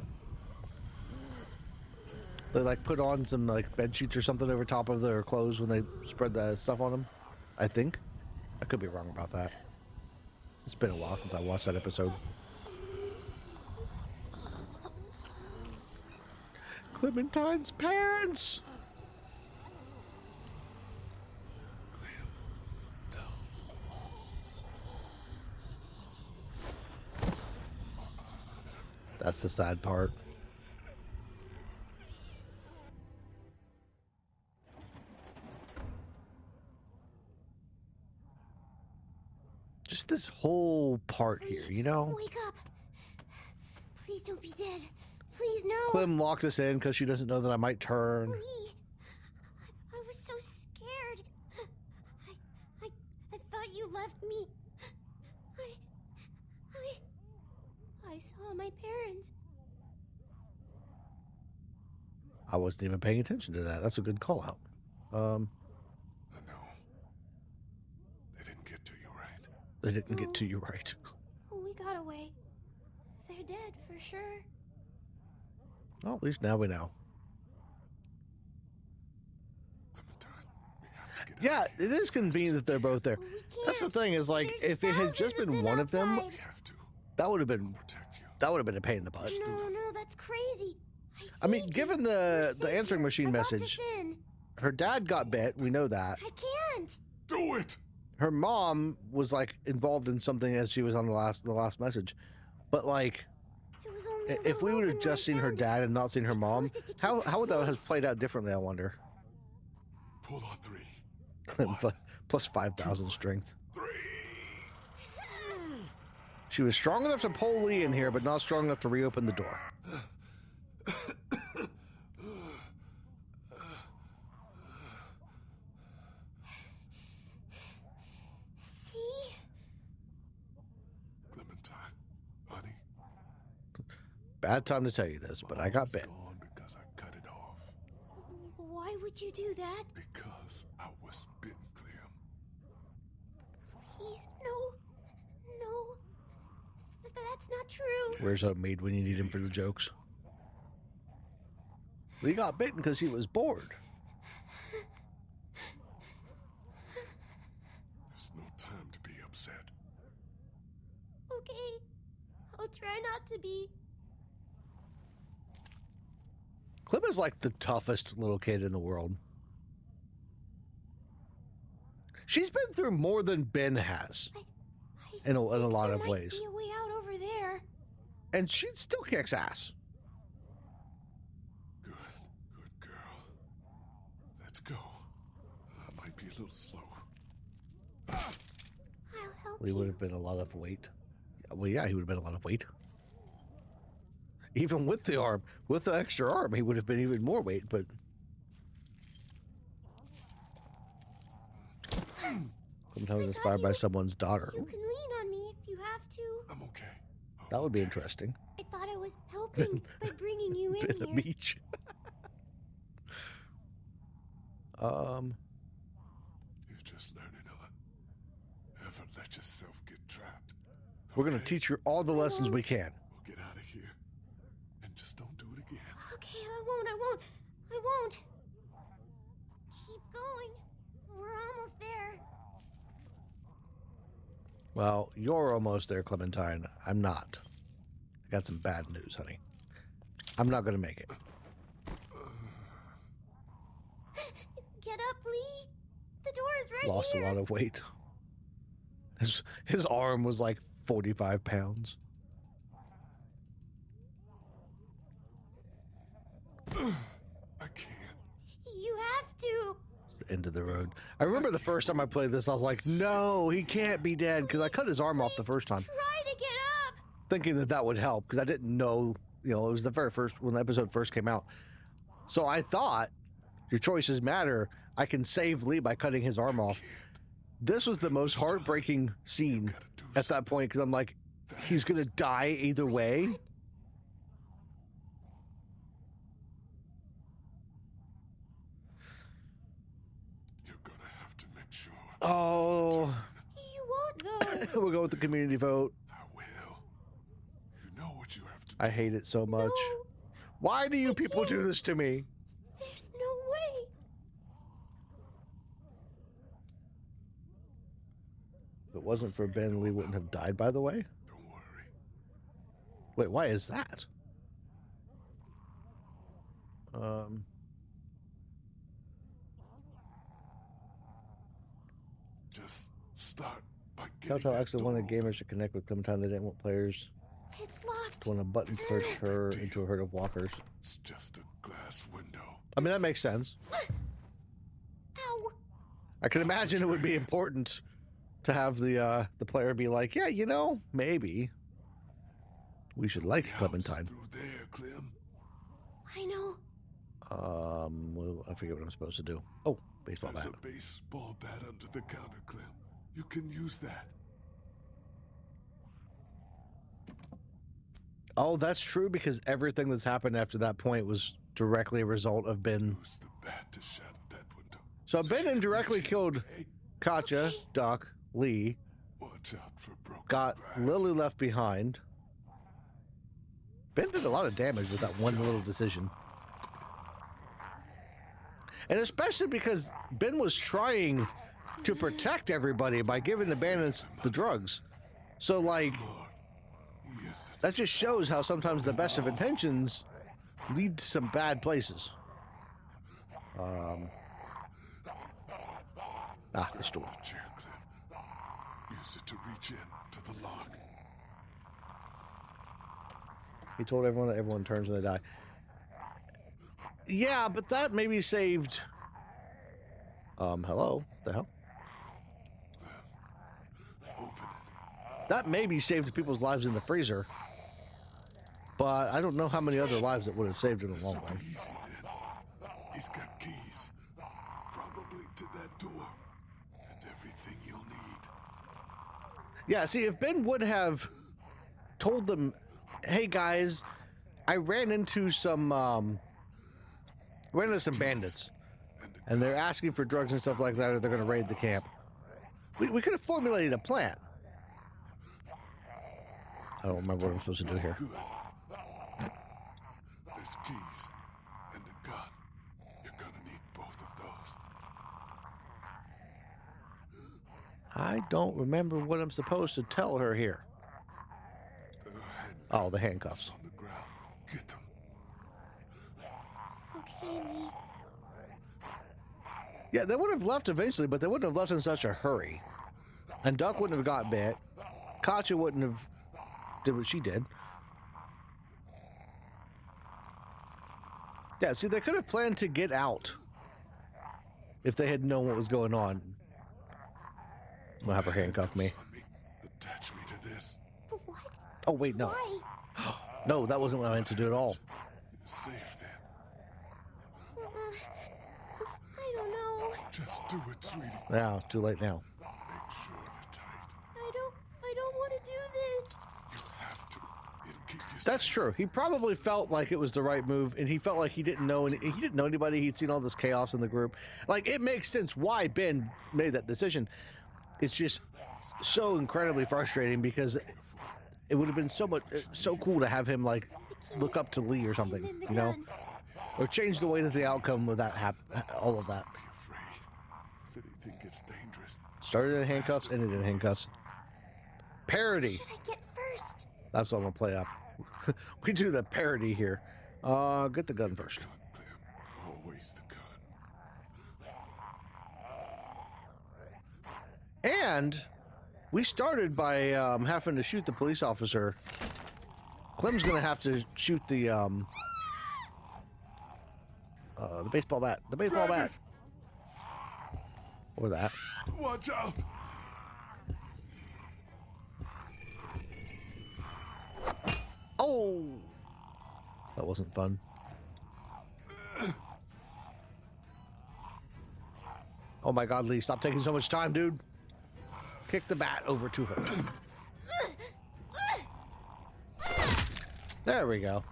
They like put on some like bed sheets or something over top of their clothes when they spread that stuff on them. I think. I could be wrong about that. It's been a while since I watched that episode. Clementine's parents. That's the sad part. Just this whole part here, you know? Wake up. Please don't be dead. Please, no. Clem locked us in because she doesn't know that I might turn. Lee, I was so scared. I thought you left me. I saw my parents. I wasn't even paying attention to that. That's a good call out. I know. They didn't get to you, right? They didn't get to you right. We got away. They're dead for sure. Well, at least now we know. Clementine, we have to get Yeah, out of here. it is convenient that they're both there. We can't. That's the thing is like, There's if it had just thousands of been one of them, outside. We have to that would have been protect you. a pain in the butt. No, that's crazy. I mean, saved given you. We're the safe answering here. machine I locked message, us in. her dad got bit. We know that. I can't. Do it! Her mom was like involved in something as she was on the last message. But like, It was only a if little we would have open just when seen I her found dad it. and not seen her I mom, closed it to keep how us would that safe. have played out differently? I wonder. Pull on three. Clem plus 5,000 strength. 3. She was strong enough to pull Lee in here, but not strong enough to reopen the door. See? Clementine, honey. Bad time to tell you this, but I got was bit. Gone because I cut it off. Why would you do that? Because I was bitten, Clem. Please, no. That's not true. Where's Homemade when you need him for the jokes? Lee got bitten because he was bored. There's no time to be upset. Okay. I'll try not to be. Clem is like the toughest little kid in the world. She's been through more than Ben has. In a lot of ways. There might be a way out over there. And she still kicks ass. Good girl. Let's go. I might be a little slow. I'll help He would have been a lot of weight. Well, yeah, he would have been a lot of weight. Even with the arm, with the extra arm, he would have been even more weight, but... Sometimes inspired by someone's daughter. You can lean on me if you have to. I'm okay. That would be interesting. I thought I was helping by bringing you in Been a here. beach. You're just learning on. Never let yourself get trapped. We're going to teach you all the lessons we can. We'll get out of here. And just don't do it again. Okay, I won't. Keep going. We're almost there. Well, you're almost there, Clementine. I'm not. I got some bad news, honey. I'm not going to make it. Get up, Lee. The door is right Lost here. a lot of weight. His arm was like 45 pounds. I can't. You have to. It's the end of the road. I remember the first time I played this, I was like, no, he can't be dead, because I cut his arm off the first time. Try to get up. Thinking that that would help, because I didn't know, it was the very first, when the episode first came out. So I thought, your choices matter. I can save Lee by cutting his arm off. This was the most heartbreaking scene at that point, because I'm like, he's going to die either way. You're gonna have to make sure. Oh. You won't, though. We'll go with the community vote. I will. You know what you have to do. I hate it so much. No. Why do you people do this to me? There's no way. If it wasn't for Ben, Lee wouldn't have died, by the way. Don't worry. Wait, why is that? Just start by getting Telltale that actually door wanted open. gamers to connect with Clementine. They didn't want players It's locked. to want a button push her into a herd of walkers. It's just a glass window. I mean, that makes sense. Ow. I can imagine it would be important to have the player be like, yeah, maybe we should like The house Clementine. Through there, Clem. I know. Well, I forget what I'm supposed to do. Oh, baseball There's bat. a baseball bat under the counter, Clem. You can use that. Oh, that's true, because everything that's happened after that point was directly a result of Ben. Use the bat to shatter that window. So Ben indirectly killed Okay? Katja, Doc, Lee, Watch out for broken got glass. Lily left behind. Ben did a lot of damage with that one little decision. And especially because Ben was trying to protect everybody by giving the bandits the drugs. So, like, Yes, that just shows how sometimes the best of intentions lead to some bad places. The store. chair, Clem. Use it to reach in to the lock. He told everyone that everyone turns when they die. Yeah, but that maybe saved... hello? The hell? Open it. That maybe saved people's lives in the freezer. But I don't know how many other lives it would have saved in the long run. Easy then. He's got keys. Probably to that door. And everything you'll need. Yeah, see, if Ben would have told them, hey guys, I ran into some bandits, and they're asking for drugs and stuff like that, or they're going to raid the camp. We could have formulated a plan. I don't remember what I'm supposed to do here. Good. There's keys and a gun. You're gonna need both of those. I don't remember what I'm supposed to tell her here. The Oh, the handcuffs. on the ground. Get them. okay, Lee. Yeah, they would have left eventually, but they wouldn't have left in such a hurry. And Duck wouldn't have got bit. Katja wouldn't have did what she did. Yeah, see, they could have planned to get out if they had known what was going on. I'll have her handcuff me. Attach me to this. But what? Oh, wait, no. Why? No, that wasn't what I meant to do at all. You're safe then. I don't know. Just do it, sweetie. Yeah, too late now. Make sure they're tight. I don't want to do this. You have to. It'll keep you That's safe. true. He probably felt like it was the right move, and he felt like he didn't know anybody. He'd seen all this chaos in the group. Like, it makes sense why Ben made that decision. It's just so incredibly frustrating because it would have been so cool to have him like look up to Lee or something, you know, or change the way that the outcome of that all of that. Be afraid. If anything gets dangerous. Started in handcuffs, ended in handcuffs. Parody. Should I get first? That's what I'm gonna play up. We do the parody here. Get the gun first. Clem, always the gun. And we started by having to shoot the police officer. Clem's gonna have to shoot the baseball bat. The baseball Grab bat. Or that. Watch out! Oh! That wasn't fun. Oh my god, Lee, stop taking so much time, dude. Kick the bat over to her. There we go.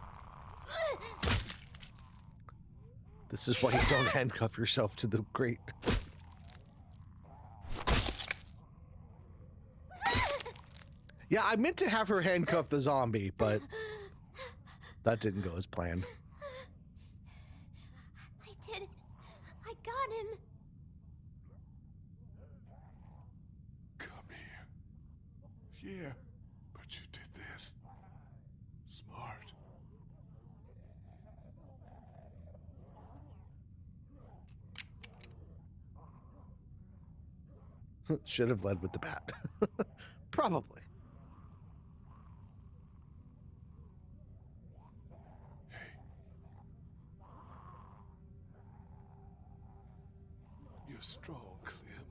This is why you don't handcuff yourself to the grate. Yeah, I meant to have her handcuff the zombie, but that didn't go as planned. I did it. I got him. Come here. Yeah, but you did this. Smart. Should have led with the bat. Probably. You're strong, Clem.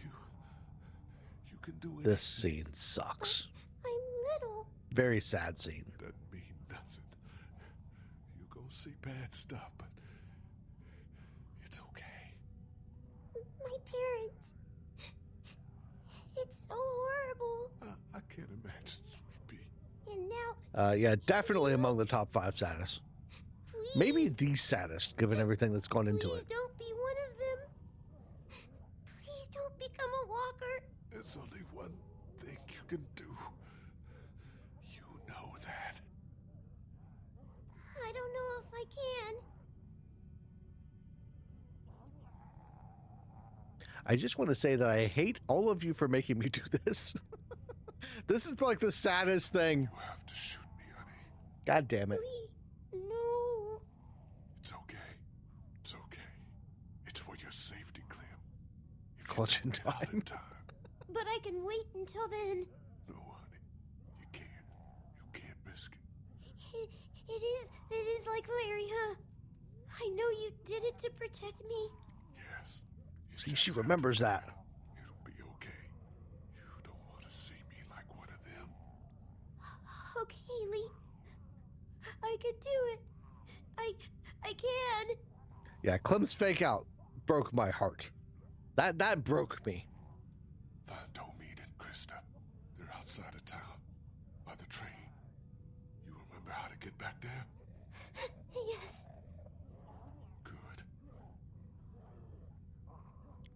You can do it. This scene sucks. I'm little. Very sad scene. Doesn't mean nothing. You go see bad stuff, but it's okay. My parents. It's so horrible. I can't imagine, sweet pea. And now, Yeah, definitely among the top 5 saddest. please. Maybe the saddest, given everything that's gone into Please it. don't be one of them. Please don't become a walker. There's only one thing you can do. You know that. I don't know if I can. I just want to say that I hate all of you for making me do this. This is like the saddest thing. You have to shoot me, honey. God damn it. Lee, no. It's okay. It's okay. It's for your safety, Clem. If you Clutch in don't get out time. in time. But I can wait until then. No, honey. You can't. You can't risk it. It is like Larry, huh? I know you did it to protect me. Yes. You See, just she have to remembers do that. it. It'll be okay. You don't want to see me like one of them. Okay, Lee. I can do it. I can. Yeah, Clem's fake out broke my heart. That broke me. Don't mean it, Krista. They're outside of town. By the train. You remember how to get back there? Yes. Good.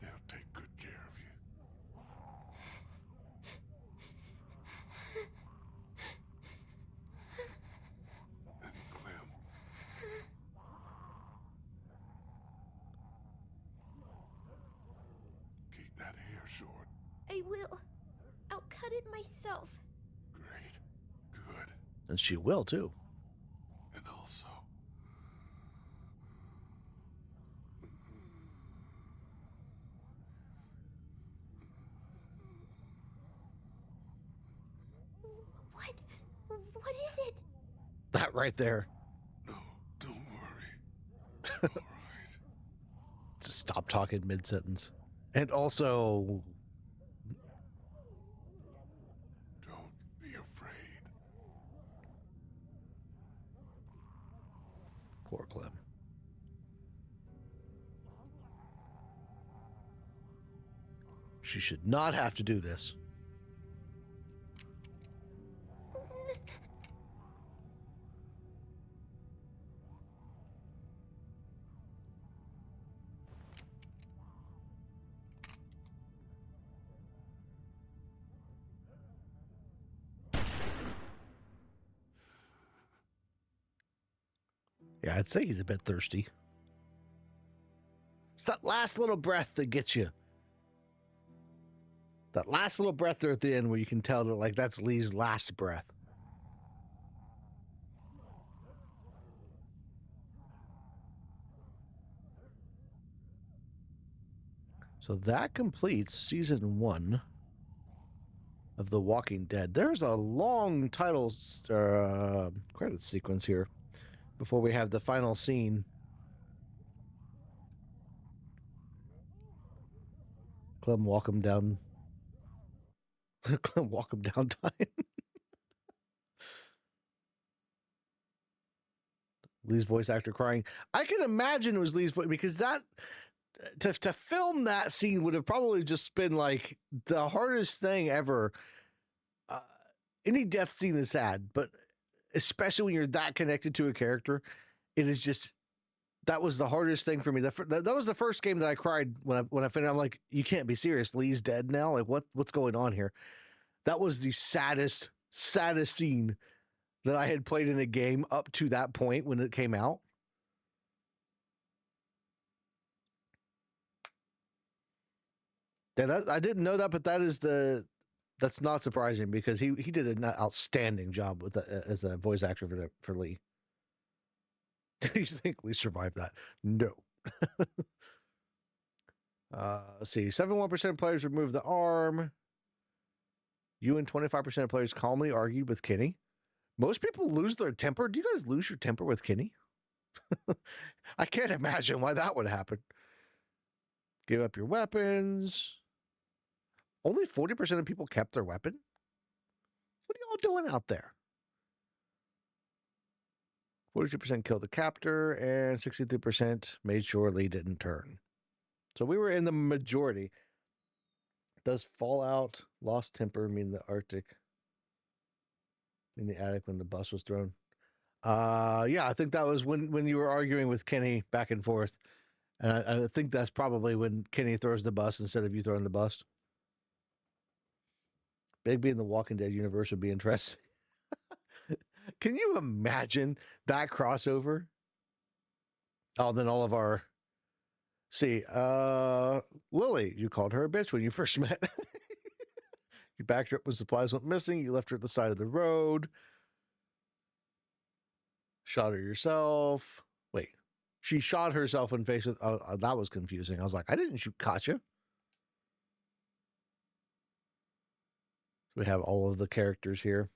They'll take good care of you. And Clem. Keep that hair short. I will. I'll cut it myself. Great. Good. And she will, too. And also, That right there. No, don't worry. All right. Just stop talking mid-sentence. And also... Don't be afraid. Poor Clem. She should not have to do this. Yeah, I'd say he's a bit thirsty. It's that last little breath that gets you. That last little breath there at the end where you can tell that, like, that's Lee's last breath. So that completes season 1 of The Walking Dead. There's a long title credit sequence here before we have the final scene. Clem, walk him down. Clem, walk him down time. Lee's voice actor crying. I can imagine it was Lee's voice because that to film that scene would have probably just been like the hardest thing ever. Any death scene is sad, but especially when you're that connected to a character, it is just that was the hardest thing for me. That was the first game that I cried when I finished. I'm like, you can't be serious. Lee's dead now. Like what's going on here? That was the saddest scene that I had played in a game up to that point when it came out. Yeah, I didn't know that, but that's not surprising because he did an outstanding job with as a voice actor for Lee. Do you think Lee survived that? No. Let's see. 71% of players removed the arm. You and 25% of players calmly argued with Kenny. Most people lose their temper. Do you guys lose your temper with Kenny? I can't imagine why that would happen. Give up your weapons. Only 40% of people kept their weapon. What are y'all doing out there? 42% killed the captor, and 63% made sure Lee didn't turn. So we were in the majority. Does Fallout lost temper mean the Arctic? In the attic when the bus was thrown? Yeah, I think that was when you were arguing with Kenny back and forth. And I think that's probably when Kenny throws the bus instead of you throwing the bus. Bigby in the Walking Dead universe would be interesting. Can you imagine that crossover? Oh, then all of our... See, Lily, you called her a bitch when you first met. You backed her up when supplies went missing. You left her at the side of the road. Shot her yourself. Wait, she shot herself in the face with... that was confusing. I was like, I didn't shoot Katya. We have all of the characters here.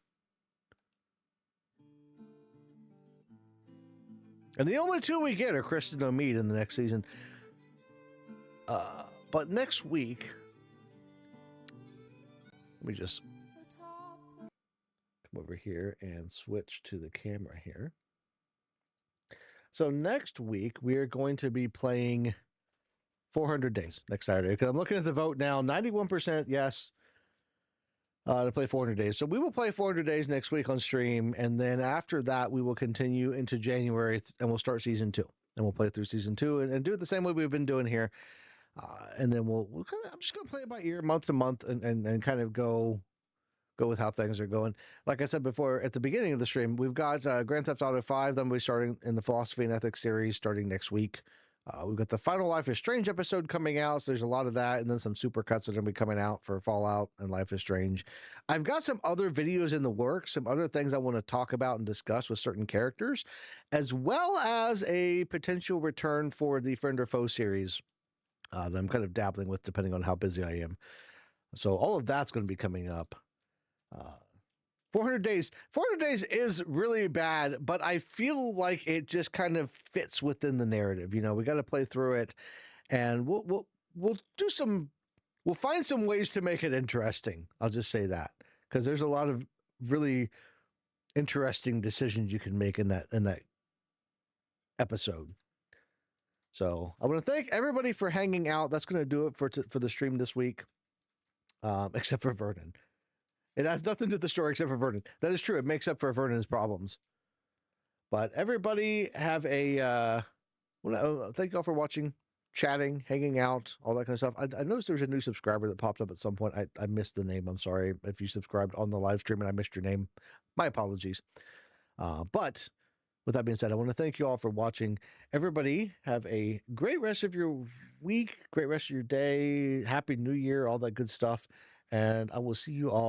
And the only two we get are Kristen Omid in the next season. But next week, let me just come over here and switch to the camera here. So next week, we are going to be playing 400 Days next Saturday. Because I'm looking at the vote now, 91% yes to play 400 Days. So we will play 400 Days next week on stream. And then after that, we will continue into January and we'll start season 2. And we'll play through season 2 and do it the same way we've been doing here. And then we'll kind of, I'm just going to play it by ear month to month and kind of go with how things are going. Like I said before, at the beginning of the stream, we've got Grand Theft Auto 5. Then we'll be starting in the Philosophy and Ethics series starting next week. We've got the final Life is Strange episode coming out. So there's a lot of that. And then some super cuts that are going to be coming out for Fallout and Life is Strange. I've got some other videos in the works, some other things I want to talk about and discuss with certain characters, as well as a potential return for the Friend or Foe series that I'm kind of dabbling with depending on how busy I am. So all of that's going to be coming up 400 days. 400 days is really bad, but I feel like it just kind of fits within the narrative. You know, we got to play through it, and we'll do some. We'll find some ways to make it interesting. I'll just say that, because there's a lot of really interesting decisions you can make in that episode. So I want to thank everybody for hanging out. That's going to do it for the stream this week, except for Vernon. It has nothing to do with the story except for Vernon. That is true. It makes up for Vernon's problems. But everybody have a thank you all for watching, chatting, hanging out, all that kind of stuff. I noticed there was a new subscriber that popped up at some point. I missed the name. I'm sorry if you subscribed on the live stream and I missed your name. My apologies. But with that being said, I want to thank you all for watching. Everybody have a great rest of your week, great rest of your day. Happy New Year, all that good stuff. And I will see you all